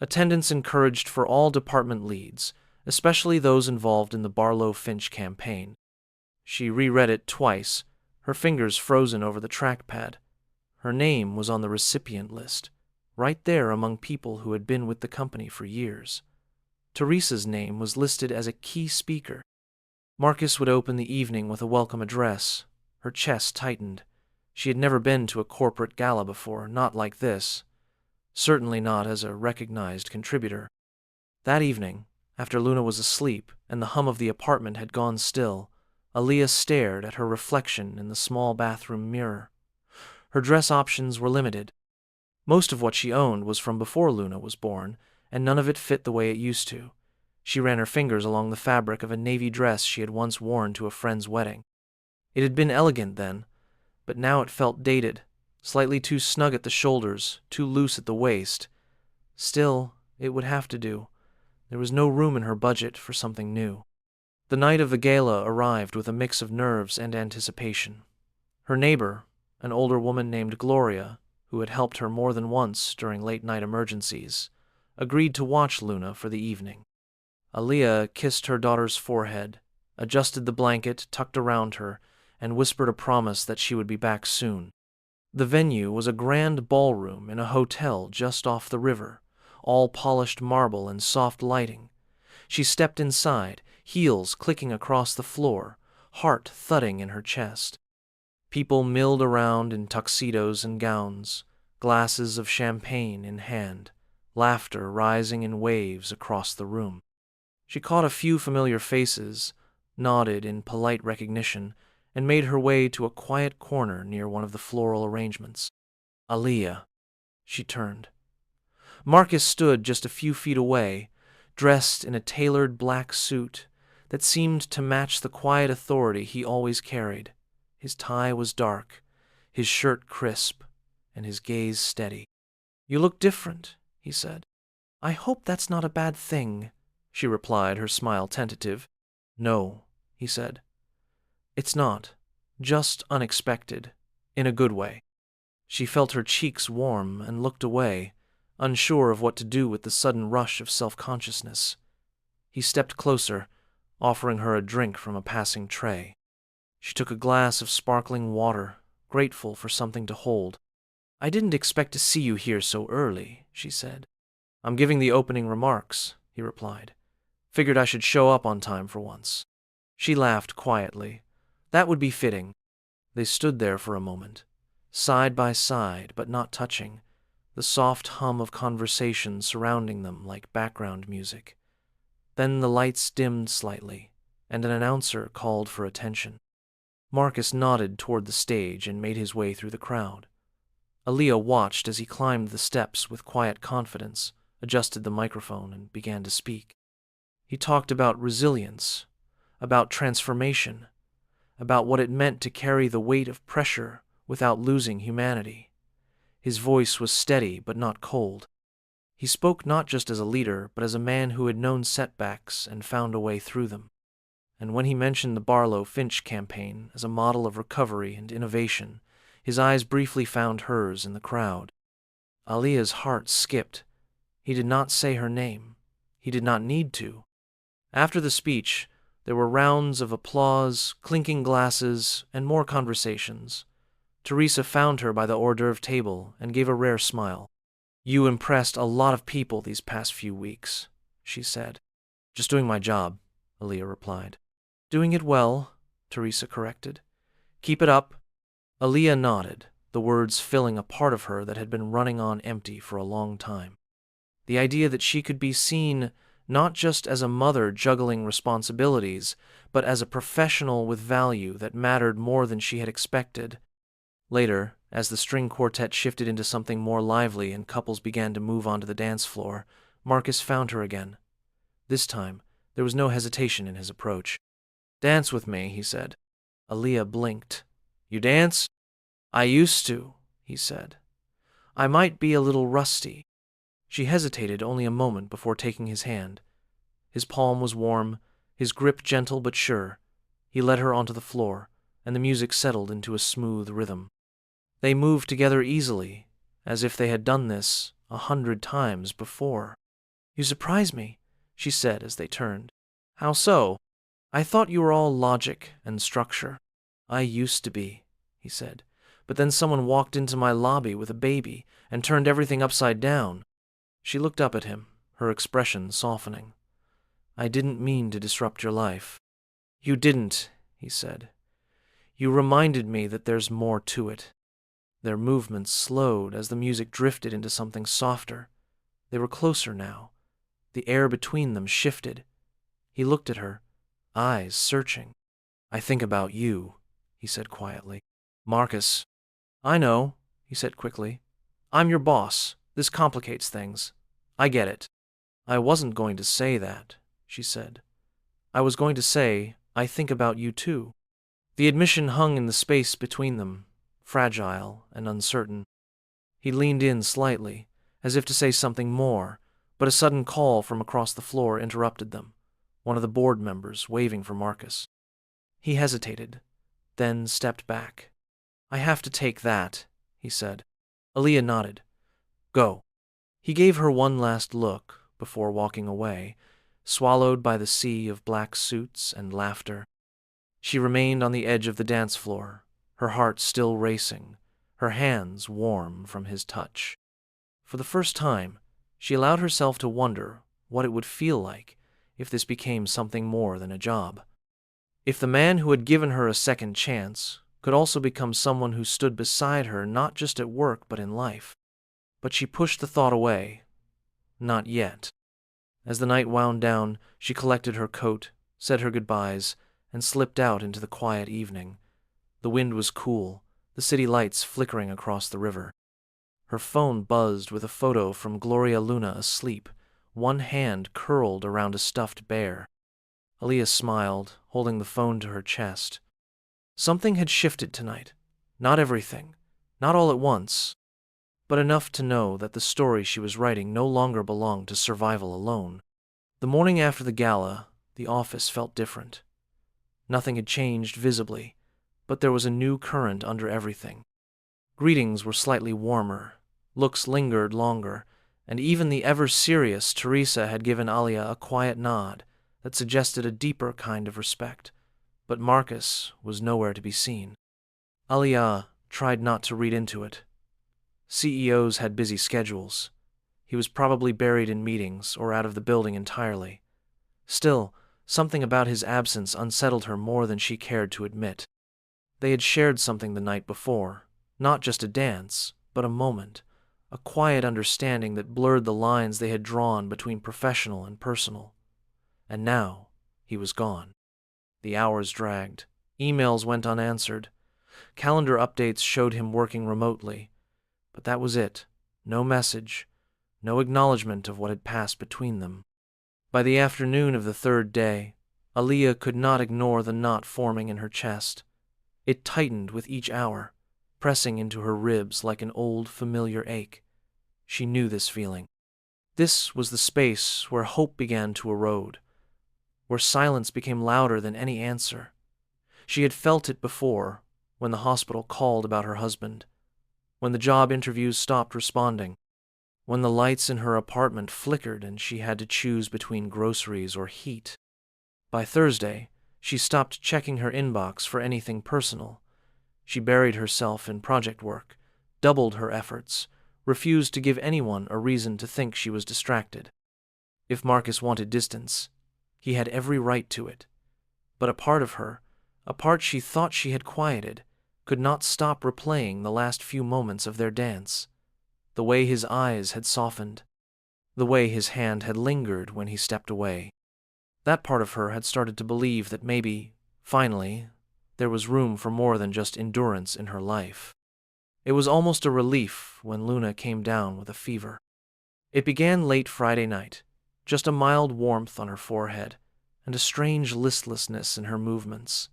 A: Attendance encouraged for all department leads, especially those involved in the Barlow-Finch campaign. She reread it twice, her fingers frozen over the trackpad. Her name was on the recipient list, right there among people who had been with the company for years. Teresa's name was listed as a key speaker. Marcus would open the evening with a welcome address. Her chest tightened. She had never been to a corporate gala before, not like this. Certainly not as a recognized contributor. That evening, after Luna was asleep and the hum of the apartment had gone still, Aaliyah stared at her reflection in the small bathroom mirror. Her dress options were limited. Most of what she owned was from before Luna was born, and none of it fit the way it used to. She ran her fingers along the fabric of a navy dress she had once worn to a friend's wedding. It had been elegant then, but now it felt dated, slightly too snug at the shoulders, too loose at the waist. Still, it would have to do. There was no room in her budget for something new. The night of the gala arrived with a mix of nerves and anticipation. Her neighbor, an older woman named Gloria, who had helped her more than once during late-night emergencies, agreed to watch Luna for the evening. Aaliyah kissed her daughter's forehead, adjusted the blanket tucked around her, and whispered a promise that she would be back soon. The venue was a grand ballroom in a hotel just off the river, all polished marble and soft lighting. She stepped inside, heels clicking across the floor, heart thudding in her chest. People milled around in tuxedos and gowns, glasses of champagne in hand, laughter rising in waves across the room. She caught a few familiar faces, nodded in polite recognition, and made her way to a quiet corner near one of the floral arrangements. Aaliyah. She turned. Marcus stood just a few feet away, dressed in a tailored black suit that seemed to match the quiet authority he always carried. His tie was dark, his shirt crisp, and his gaze steady. You look different, he said. I hope that's not a bad thing. she replied, her smile tentative. No, he said. It's not. Just unexpected. In a good way. She felt her cheeks warm and looked away, unsure of what to do with the sudden rush of self-consciousness. He stepped closer, offering her a drink from a passing tray. She took a glass of sparkling water, grateful for something to hold. I didn't expect to see you here so early, she said. I'm giving the opening remarks, he replied. Figured I should show up on time for once. She laughed quietly. That would be fitting. They stood there for a moment, side by side but not touching, the soft hum of conversation surrounding them like background music. Then the lights dimmed slightly, and an announcer called for attention. Marcus nodded toward the stage and made his way through the crowd. Aaliyah watched as he climbed the steps with quiet confidence, adjusted the microphone, and began to speak. He talked about resilience, about transformation, about what it meant to carry the weight of pressure without losing humanity. His voice was steady but not cold. He spoke not just as a leader, but as a man who had known setbacks and found a way through them. And when he mentioned the Barlow-Finch campaign as a model of recovery and innovation, his eyes briefly found hers in the crowd. Aaliyah's heart skipped. He did not say her name. He did not need to. After the speech, there were rounds of applause, clinking glasses, and more conversations. Teresa found her by the hors d'oeuvre table and gave a rare smile. You impressed a lot of people these past few weeks, she said. Just doing my job, Aaliyah replied. Doing it well, Teresa corrected. Keep it up. Aaliyah nodded, the words filling a part of her that had been running on empty for a long time. The idea that she could be seen not just as a mother juggling responsibilities, but as a professional with value that mattered more than she had expected. Later, as the string quartet shifted into something more lively and couples began to move onto the dance floor, Marcus found her again. This time, there was no hesitation in his approach. Dance with me, he said. Aaliyah blinked. You dance? I used to, he said. I might be a little rusty. She hesitated only a moment before taking his hand. His palm was warm, his grip gentle but sure. He led her onto the floor, and the music settled into a smooth rhythm. They moved together easily, as if they had done this 100 times before. You surprise me, she said as they turned. How so? I thought you were all logic and structure. I used to be, he said, but then someone walked into my lobby with a baby and turned everything upside down. She looked up at him, her expression softening. I didn't mean to disrupt your life. You didn't, he said. You reminded me that there's more to it. Their movements slowed as the music drifted into something softer. They were closer now. The air between them shifted. He looked at her, eyes searching. I think about you, he said quietly. Marcus. I know, he said quickly. I'm your boss. This complicates things. I get it. I wasn't going to say that, she said. I was going to say, I think about you too. The admission hung in the space between them, fragile and uncertain. He leaned in slightly, as if to say something more, but a sudden call from across the floor interrupted them, one of the board members waving for Marcus. He hesitated, then stepped back. I have to take that, he said. Aaliyah nodded. Go. He gave her one last look before walking away, swallowed by the sea of black suits and laughter. She remained on the edge of the dance floor, her heart still racing, her hands warm from his touch. For the first time, she allowed herself to wonder what it would feel like if this became something more than a job. If the man who had given her a second chance could also become someone who stood beside her not just at work but in life. But she pushed the thought away. Not yet. As the night wound down, she collected her coat, said her goodbyes, and slipped out into the quiet evening. The wind was cool, the city lights flickering across the river. Her phone buzzed with a photo from Gloria Luna asleep, one hand curled around a stuffed bear. Aaliyah smiled, holding the phone to her chest. Something had shifted tonight. Not everything, not all at once, but enough to know that the story she was writing no longer belonged to survival alone. The morning after the gala, the office felt different. Nothing had changed visibly, but there was a new current under everything. Greetings were slightly warmer, looks lingered longer, and even the ever-serious Teresa had given Alia a quiet nod that suggested a deeper kind of respect. But Marcus was nowhere to be seen. Alia tried not to read into it. CEOs had busy schedules. He was probably buried in meetings or out of the building entirely. Still, something about his absence unsettled her more than she cared to admit. They had shared something the night before, not just a dance, but a moment, a quiet understanding that blurred the lines they had drawn between professional and personal. And now, he was gone. The hours dragged. Emails went unanswered. Calendar updates showed him working remotely. But that was it. No message. No acknowledgement of what had passed between them. By the afternoon of the third day, Alia could not ignore the knot forming in her chest. It tightened with each hour, pressing into her ribs like an old, familiar ache. She knew this feeling. This was the space where hope began to erode, where silence became louder than any answer. She had felt it before, when the hospital called about her husband, when the job interviews stopped responding, when the lights in her apartment flickered and she had to choose between groceries or heat. By Thursday, she stopped checking her inbox for anything personal. She buried herself in project work, doubled her efforts, refused to give anyone a reason to think she was distracted. If Marcus wanted distance, he had every right to it. But a part of her, a part she thought she had quieted, could not stop replaying the last few moments of their dance. The way his eyes had softened, the way his hand had lingered when he stepped away. That part of her had started to believe that maybe, finally, there was room for more than just endurance in her life. It was almost a relief when Luna came down with a fever. It began late Friday night, just a mild warmth on her forehead, and a strange listlessness in her movements.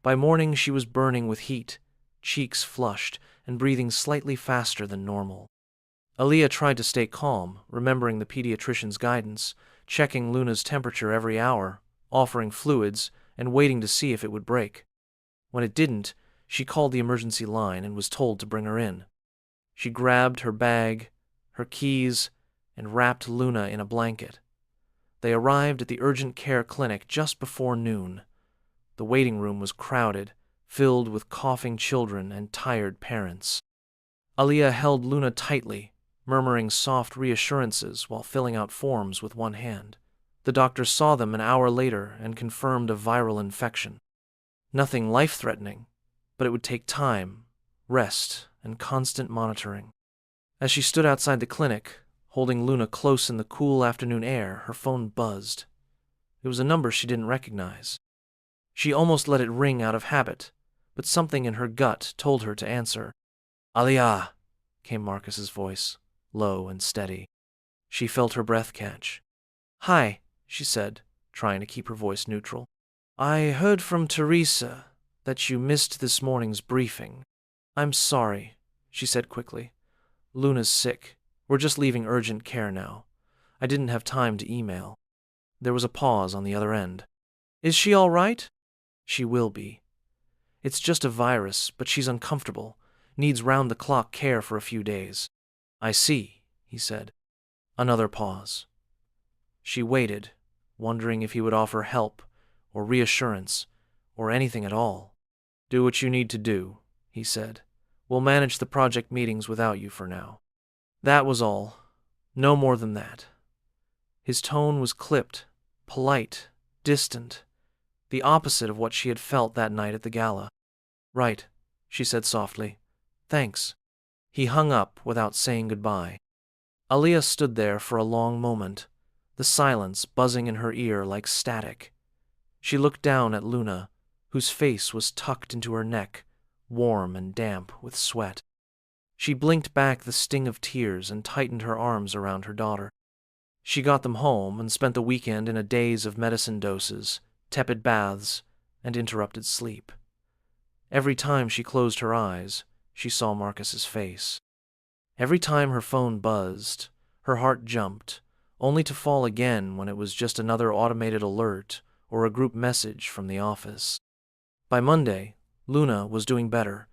A: By morning she was burning with heat, cheeks flushed, and breathing slightly faster than normal. Alia tried to stay calm, remembering the pediatrician's guidance, checking Luna's temperature every hour, offering fluids, and waiting to see if it would break. When it didn't, she called the emergency line and was told to bring her in. She grabbed her bag, her keys, and wrapped Luna in a blanket. They arrived at the urgent care clinic just before noon. The waiting room was crowded, filled with coughing children and tired parents. Alia held Luna tightly, murmuring soft reassurances while filling out forms with one hand. The doctor saw them an hour later and confirmed a viral infection. Nothing life-threatening, but it would take time, rest, and constant monitoring. As she stood outside the clinic, holding Luna close in the cool afternoon air, her phone buzzed. It was a number she didn't recognize. She almost let it ring out of habit, but something in her gut told her to answer. "Alia," came Marcus's voice, low and steady. She felt her breath catch. "Hi," she said, trying to keep her voice neutral. "I heard from Teresa that you missed this morning's briefing. I'm sorry," she said quickly. "Luna's sick. We're just leaving urgent care now. I didn't have time to email." There was a pause on the other end. "Is she all right?" "She will be. It's just a virus, but she's uncomfortable, needs round-the-clock care for a few days." "I see," he said. Another pause. She waited, wondering if he would offer help, or reassurance, or anything at all. "Do what you need to do," he said. "We'll manage the project meetings without you for now." That was all. No more than that. His tone was clipped, polite, distant, the opposite of what she had felt that night at the gala. "Right," she said softly. "Thanks." He hung up without saying goodbye. Alia stood there for a long moment, the silence buzzing in her ear like static. She looked down at Luna, whose face was tucked into her neck, warm and damp with sweat. She blinked back the sting of tears and tightened her arms around her daughter. She got them home and spent the weekend in a daze of medicine doses, tepid baths, and interrupted sleep. Every time she closed her eyes, she saw Marcus's face. Every time her phone buzzed, her heart jumped, only to fall again when it was just another automated alert or a group message from the office. By Monday, Luna was doing better.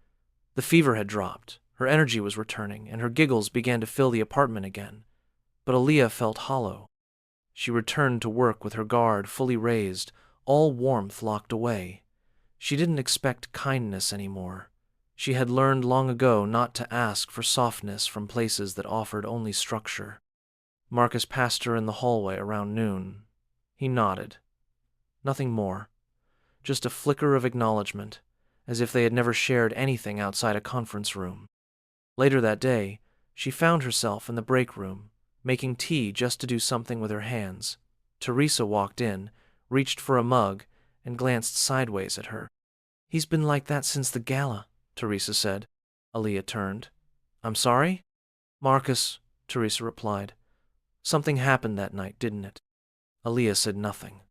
A: The fever had dropped, her energy was returning, and her giggles began to fill the apartment again. But Aaliyah felt hollow. She returned to work with her guard fully raised, all warmth locked away. She didn't expect kindness anymore. She had learned long ago not to ask for softness from places that offered only structure. Marcus passed her in the hallway around noon. He nodded. Nothing more. Just a flicker of acknowledgement, as if they had never shared anything outside a conference room. Later that day, she found herself in the break room, making tea just to do something with her hands. Teresa walked in, reached for a mug, and glanced sideways at her. "He's been like that since the gala," Teresa said. Aaliyah turned. "I'm sorry?" "Marcus," Teresa replied. "Something happened that night, didn't it?" Aaliyah said nothing.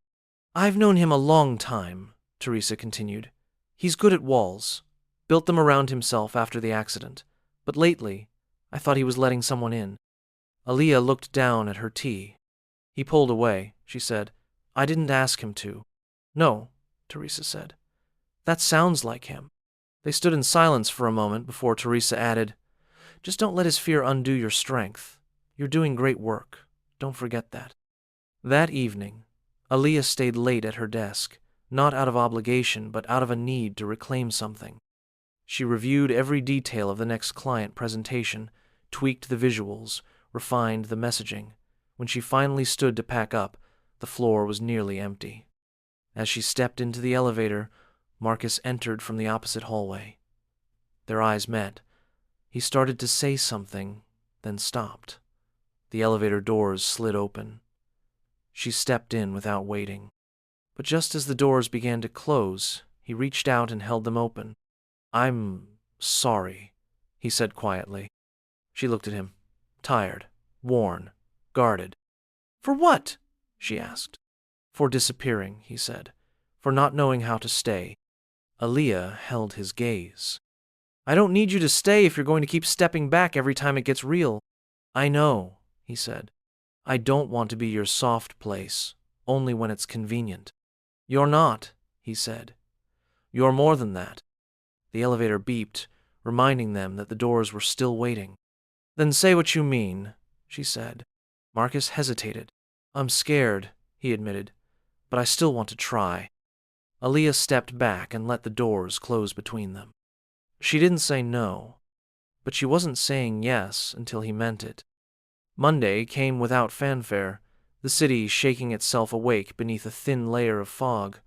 A: "I've known him a long time," Teresa continued. "He's good at walls. Built them around himself after the accident. But lately, I thought he was letting someone in." Aaliyah looked down at her tea. "He pulled away," she said. "I didn't ask him to." "No," Teresa said. "That sounds like him." They stood in silence for a moment before Teresa added, "Just don't let his fear undo your strength. You're doing great work. Don't forget that." That evening, Aaliyah stayed late at her desk, not out of obligation but out of a need to reclaim something. She reviewed every detail of the next client presentation, tweaked the visuals, refined the messaging. When she finally stood to pack up, the floor was nearly empty. As she stepped into the elevator, Marcus entered from the opposite hallway. Their eyes met. He started to say something, then stopped. The elevator doors slid open. She stepped in without waiting. But just as the doors began to close, he reached out and held them open. "I'm sorry," he said quietly. She looked at him, tired, worn, guarded. "For what?" she asked. "For disappearing," he said. "For not knowing how to stay." Aaliyah held his gaze. "I don't need you to stay if you're going to keep stepping back every time it gets real." "I know," he said. "I don't want to be your soft place, only when it's convenient." "You're not," he said. "You're more than that." The elevator beeped, reminding them that the doors were still waiting. "Then say what you mean," she said. Marcus hesitated. "I'm scared," he admitted, "but I still want to try." Aaliyah stepped back and let the doors close between them. She didn't say no, but she wasn't saying yes until he meant it. Monday came without fanfare, the city shaking itself awake beneath a thin layer of fog.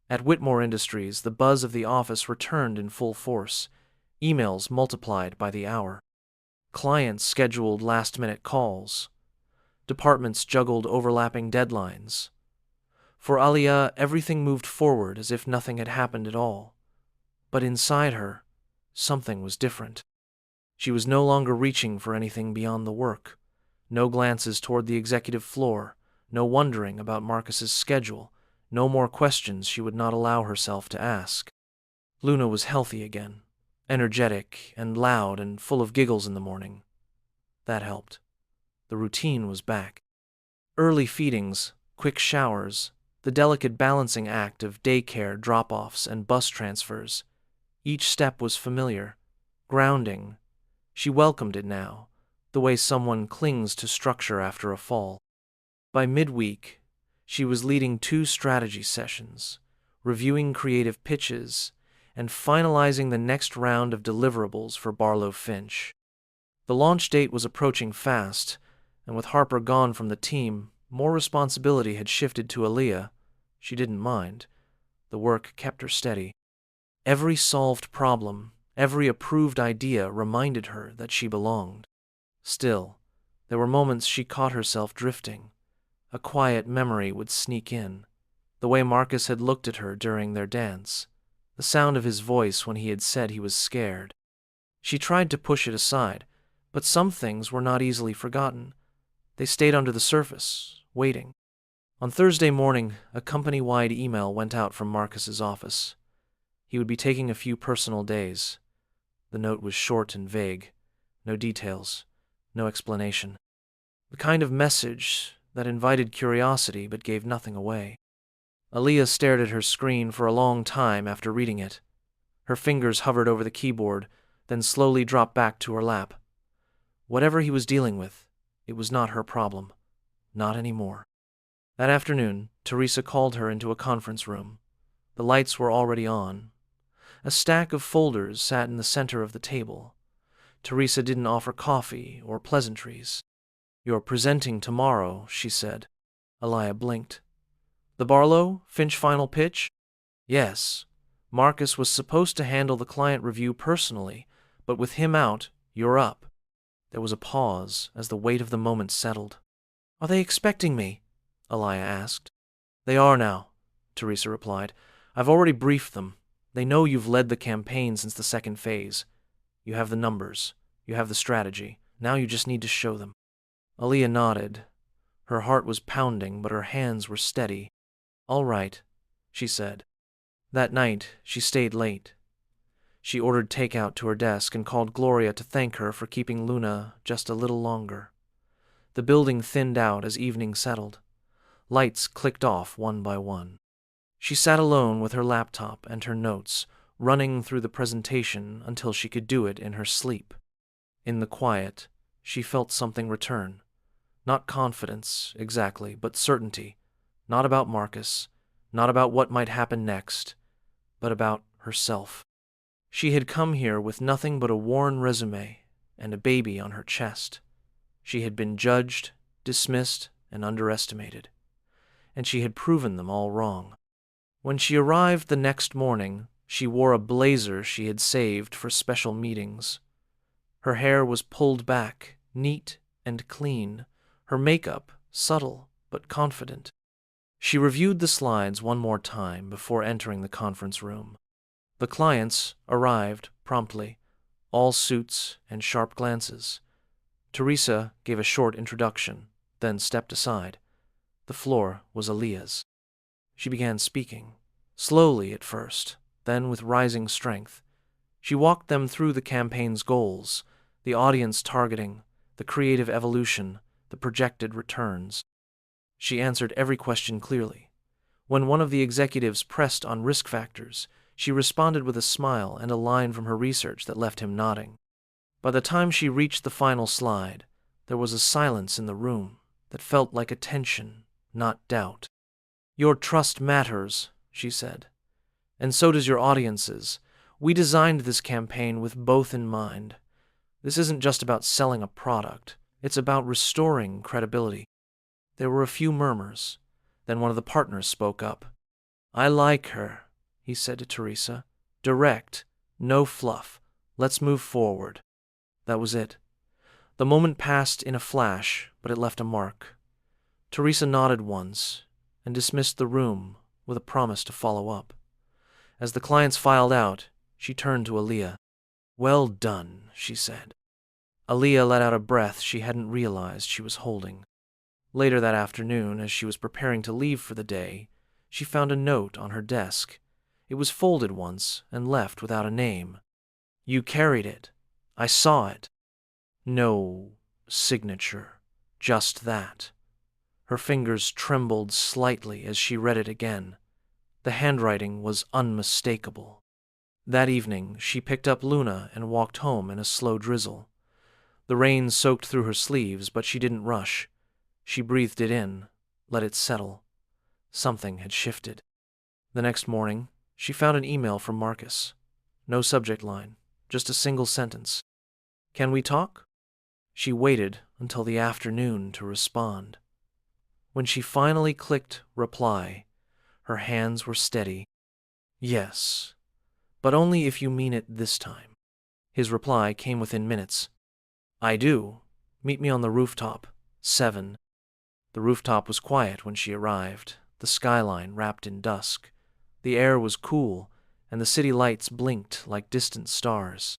A: At Whitmore Industries, the buzz of the office returned in full force. Emails multiplied by the hour. Clients scheduled last-minute calls. Departments juggled overlapping deadlines. For Aaliyah, everything moved forward as if nothing had happened at all. But inside her, something was different. She was no longer reaching for anything beyond the work. No glances toward the executive floor, no wondering about Marcus's schedule, no more questions she would not allow herself to ask. Luna was healthy again, energetic and loud and full of giggles in the morning. That helped. The routine was back. Early feedings, quick showers, the delicate balancing act of daycare drop-offs and bus transfers. Each step was familiar, grounding. She welcomed it now, the way someone clings to structure after a fall. By midweek, she was leading 2 strategy sessions, reviewing creative pitches, and finalizing the next round of deliverables for Barlow Finch. The launch date was approaching fast, and with Harper gone from the team, more responsibility had shifted to Aaliyah. She didn't mind. The work kept her steady. Every solved problem, every approved idea reminded her that she belonged. Still, there were moments she caught herself drifting. A quiet memory would sneak in. The way Marcus had looked at her during their dance. The sound of his voice when he had said he was scared. She tried to push it aside, but some things were not easily forgotten. They stayed under the surface, waiting. On Thursday morning, a company-wide email went out from Marcus's office. He would be taking a few personal days. The note was short and vague. No details, no explanation. The kind of message that invited curiosity but gave nothing away. Aaliyah stared at her screen for a long time after reading it. Her fingers hovered over the keyboard, then slowly dropped back to her lap. Whatever he was dealing with, it was not her problem. Not anymore. That afternoon, Teresa called her into a conference room. The lights were already on. A stack of folders sat in the center of the table. Teresa didn't offer coffee or pleasantries. "You're presenting tomorrow," she said. Aaliyah blinked. "The Barlow Finch final pitch?" "Yes. Marcus was supposed to handle the client review personally, but with him out, you're up." There was a pause as the weight of the moment settled. "Are they expecting me?" Aaliyah asked. "They are now," Teresa replied. "I've already briefed them. They know you've led the campaign since the second phase. You have the numbers. You have the strategy. Now you just need to show them." Aaliyah nodded. Her heart was pounding, but her hands were steady. "All right," she said. That night, she stayed late. She ordered takeout to her desk and called Gloria to thank her for keeping Luna just a little longer. The building thinned out as evening settled. Lights clicked off one by one. She sat alone with her laptop and her notes, running through the presentation until she could do it in her sleep. In the quiet, she felt something return. Not confidence, exactly, but certainty. Not about Marcus, not about what might happen next, but about herself. She had come here with nothing but a worn resume and a baby on her chest. She had been judged, dismissed, and underestimated. And she had proven them all wrong. When she arrived the next morning, she wore a blazer she had saved for special meetings. Her hair was pulled back, neat and clean, her makeup subtle but confident. She reviewed the slides one more time before entering the conference room. The clients arrived promptly, all suits and sharp glances. Teresa gave a short introduction, then stepped aside. The floor was Aaliyah's. She began speaking, slowly at first, then with rising strength. She walked them through the campaign's goals, the audience targeting, the creative evolution, the projected returns. She answered every question clearly. When one of the executives pressed on risk factors, she responded with a smile and a line from her research that left him nodding. By the time she reached the final slide, there was a silence in the room that felt like attention, not doubt. "Your trust matters," she said. "And so does your audience's. We designed this campaign with both in mind. This isn't just about selling a product. It's about restoring credibility." There were a few murmurs. Then one of the partners spoke up. "I like her," he said to Teresa. "Direct, no fluff. Let's move forward." That was it. The moment passed in a flash, but it left a mark. Teresa nodded once and dismissed the room with a promise to follow up. As the clients filed out, she turned to Aaliyah. "Well done," she said. Aaliyah let out a breath she hadn't realized she was holding. Later that afternoon, as she was preparing to leave for the day, she found a note on her desk. It was folded once and left without a name. "You carried it. I saw it." No signature, just that. Her fingers trembled slightly as she read it again. The handwriting was unmistakable. That evening, she picked up Luna and walked home in a slow drizzle. The rain soaked through her sleeves, but she didn't rush. She breathed it in, let it settle. Something had shifted. The next morning, she found an email from Marcus. No subject line, just a single sentence. "Can we talk?" She waited until the afternoon to respond. When she finally clicked reply, her hands were steady. "Yes, but only if you mean it this time." His reply came within minutes. "I do. Meet me on the rooftop, 7. The rooftop was quiet when she arrived, the skyline wrapped in dusk. The air was cool, and the city lights blinked like distant stars.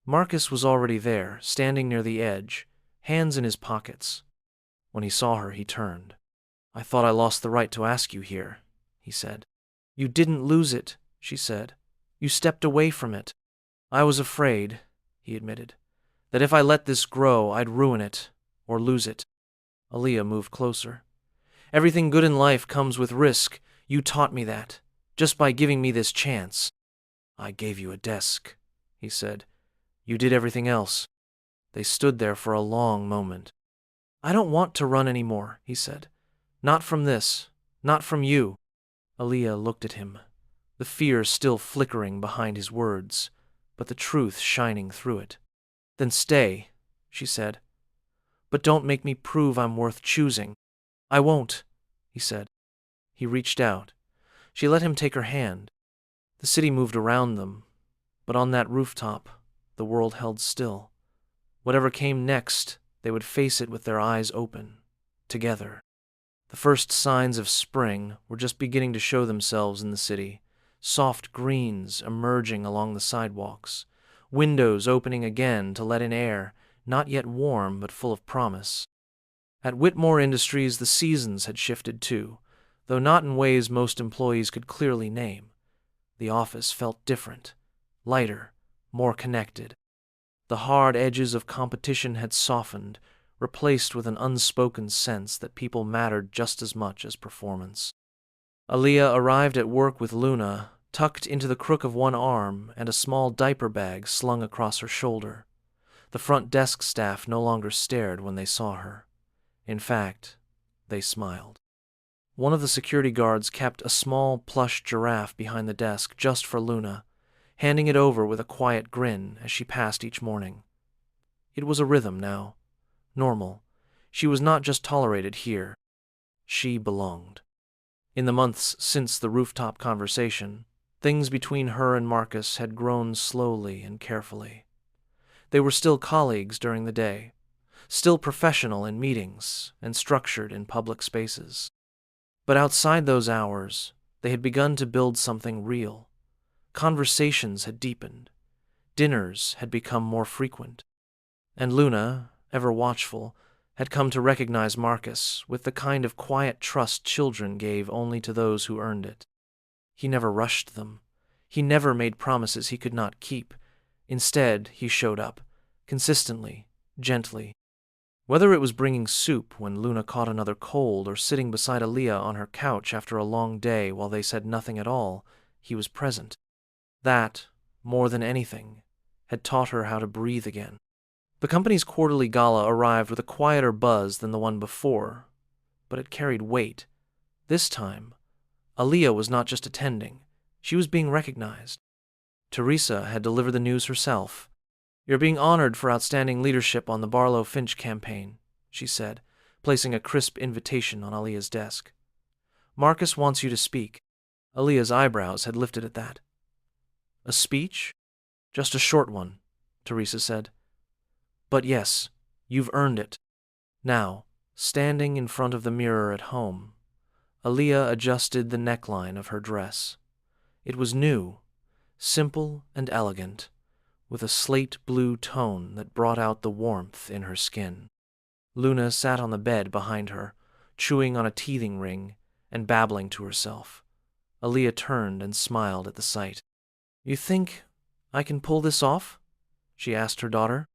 A: Marcus was already there, standing near the edge, hands in his pockets. When he saw her, he turned. "I thought I lost the right to ask you here," he said. "You didn't lose it," she said. "You stepped away from it." "I was afraid," he admitted, "that if I let this grow, I'd ruin it, or lose it." Aaliyah moved closer. "Everything good in life comes with risk. You taught me that, just by giving me this chance." "I gave you a desk," he said. "You did everything else." They stood there for a long moment. "I don't want to run anymore," he said. "Not from this. Not from you." Aaliyah looked at him, the fear still flickering behind his words, but the truth shining through it. "Then stay," she said. "But don't make me prove I'm worth choosing." "I won't," he said. He reached out. She let him take her hand. The city moved around them, but on that rooftop, the world held still. Whatever came next, they would face it with their eyes open, together. The first signs of spring were just beginning to show themselves in the city, soft greens emerging along the sidewalks, windows opening again to let in air, not yet warm but full of promise. At Whitmore Industries, the seasons had shifted too, though not in ways most employees could clearly name. The office felt different, lighter, more connected. The hard edges of competition had softened, replaced with an unspoken sense that people mattered just as much as performance. Aaliyah arrived at work with Luna, tucked into the crook of one arm and a small diaper bag slung across her shoulder. The front desk staff no longer stared when they saw her. In fact, they smiled. One of the security guards kept a small plush giraffe behind the desk just for Luna, handing it over with a quiet grin as she passed each morning. It was a rhythm now. Normal. She was not just tolerated here. She belonged. In the months since the rooftop conversation, things between her and Marcus had grown slowly and carefully. They were still colleagues during the day, still professional in meetings and structured in public spaces. But outside those hours, they had begun to build something real. Conversations had deepened. Dinners had become more frequent. And Luna, ever watchful, had come to recognize Marcus with the kind of quiet trust children gave only to those who earned it. He never rushed them. He never made promises he could not keep. Instead, he showed up, consistently, gently. Whether it was bringing soup when Luna caught another cold or sitting beside Aaliyah on her couch after a long day while they said nothing at all, he was present. That, more than anything, had taught her how to breathe again. The company's quarterly gala arrived with a quieter buzz than the one before, but it carried weight. This time, Aaliyah was not just attending, she was being recognized. Teresa had delivered the news herself. "You're being honored for outstanding leadership on the Barlow Finch campaign," she said, placing a crisp invitation on Aaliyah's desk. "Marcus wants you to speak." Aaliyah's eyebrows had lifted at that. "A speech? Just a short one," Teresa said. "But yes, you've earned it." Now, standing in front of the mirror at home, Aaliyah adjusted the neckline of her dress. It was new, simple and elegant, with a slate blue tone that brought out the warmth in her skin. Luna sat on the bed behind her, chewing on a teething ring and babbling to herself. Aaliyah turned and smiled at the sight. "You think I can pull this off?" she asked her daughter.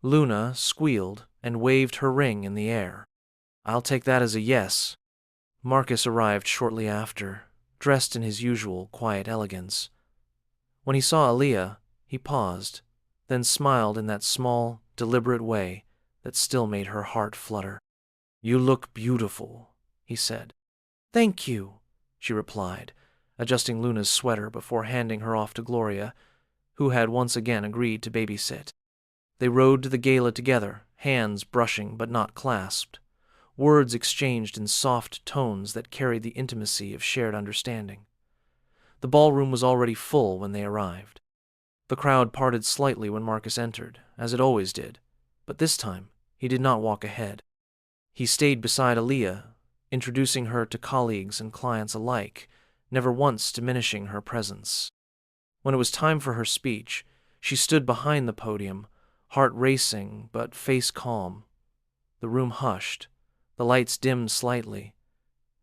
A: Luna squealed and waved her ring in the air. "I'll take that as a yes." Marcus arrived shortly after, dressed in his usual quiet elegance. When he saw Aaliyah, he paused, then smiled in that small, deliberate way that still made her heart flutter. "You look beautiful," he said. "Thank you," she replied, adjusting Luna's sweater before handing her off to Gloria, who had once again agreed to babysit. They rode to the gala together, hands brushing but not clasped, words exchanged in soft tones that carried the intimacy of shared understanding. The ballroom was already full when they arrived. The crowd parted slightly when Marcus entered, as it always did, but this time he did not walk ahead. He stayed beside Aaliyah, introducing her to colleagues and clients alike, never once diminishing her presence. When it was time for her speech, she stood behind the podium, heart racing but face calm. The room hushed, the lights dimmed slightly.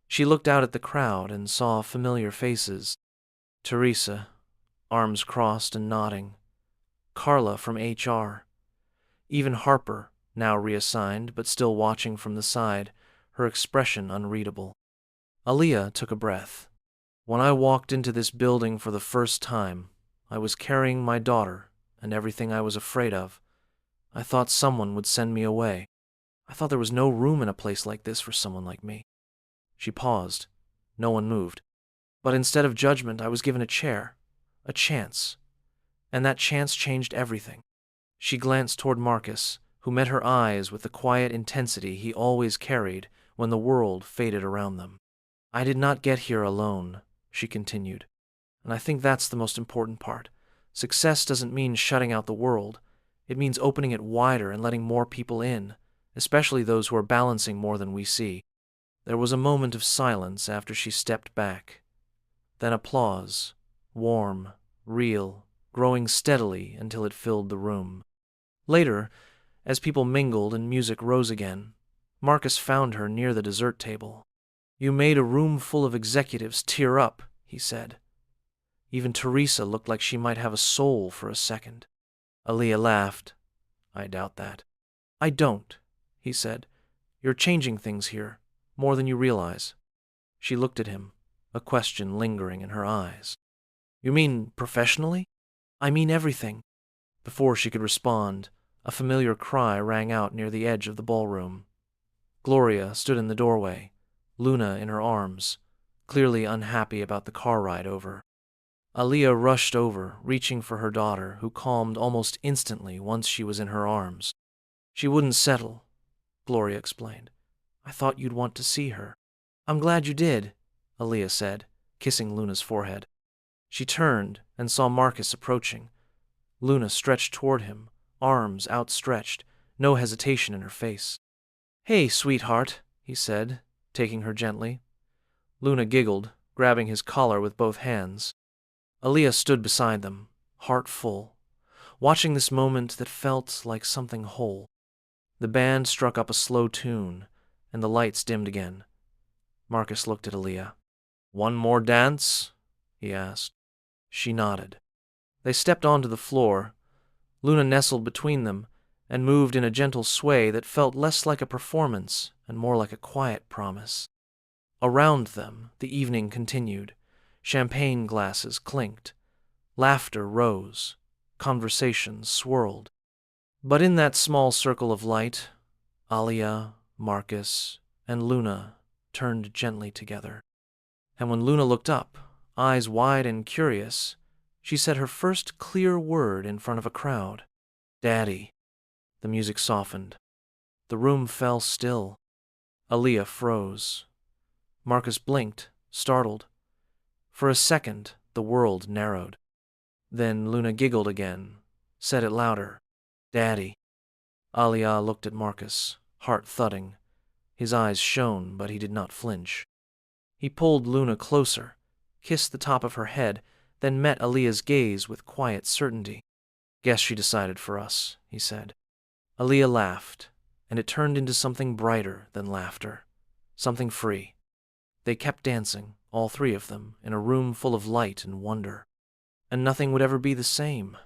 A: She looked out at the crowd and saw familiar faces. Teresa, arms crossed and nodding. Carla from HR. Even Harper, now reassigned but still watching from the side, her expression unreadable. Aaliyah took a breath. When I walked into this building for the first time, I was carrying my daughter and everything I was afraid of. I thought someone would send me away. I thought there was no room in a place like this for someone like me. She paused. No one moved. But instead of judgment, I was given a chair, a chance. And that chance changed everything. She glanced toward Marcus, who met her eyes with the quiet intensity he always carried when the world faded around them. I did not get here alone, she continued. And I think that's the most important part. Success doesn't mean shutting out the world. It means opening it wider and letting more people in, especially those who are balancing more than we see. There was a moment of silence after she stepped back. Then applause, warm, real, growing steadily until it filled the room. Later, as people mingled and music rose again, Marcus found her near the dessert table. "You made a room full of executives tear up," he said. "Even Teresa looked like she might have a soul for a second." Aaliyah laughed. "I doubt that." "I don't," he said. "You're changing things here, more than you realize." She looked at him, a question lingering in her eyes. "You mean professionally?" "I mean everything." Before she could respond, a familiar cry rang out near the edge of the ballroom. Gloria stood in the doorway, Luna in her arms, clearly unhappy about the car ride over. Aaliyah rushed over, reaching for her daughter, who calmed almost instantly once she was in her arms. "She wouldn't settle," Gloria explained. "I thought you'd want to see her." "I'm glad you did," Aaliyah said, kissing Luna's forehead. She turned and saw Marcus approaching. Luna stretched toward him, arms outstretched, no hesitation in her face. "Hey, sweetheart," he said, taking her gently. Luna giggled, grabbing his collar with both hands. Aaliyah stood beside them, heart full, watching this moment that felt like something whole. The band struck up a slow tune, and the lights dimmed again. Marcus looked at Aaliyah. "One more dance?" he asked. She nodded. They stepped onto the floor. Luna nestled between them and moved in a gentle sway that felt less like a performance and more like a quiet promise. Around them, the evening continued. Champagne glasses clinked. Laughter rose. Conversations swirled. But in that small circle of light, Aaliyah, Marcus, and Luna turned gently together. And when Luna looked up, eyes wide and curious, she said her first clear word in front of a crowd. "Daddy." The music softened. The room fell still. Aaliyah froze. Marcus blinked, startled. For a second, the world narrowed. Then Luna giggled again, said it louder. "Daddy." Aaliyah looked at Marcus, heart thudding. His eyes shone, but he did not flinch. He pulled Luna closer, kissed the top of her head, then met Aaliyah's gaze with quiet certainty. "Guess she decided for us," he said. Aaliyah laughed, and it turned into something brighter than laughter, something free. They kept dancing, all three of them, in a room full of light and wonder. And nothing would ever be the same.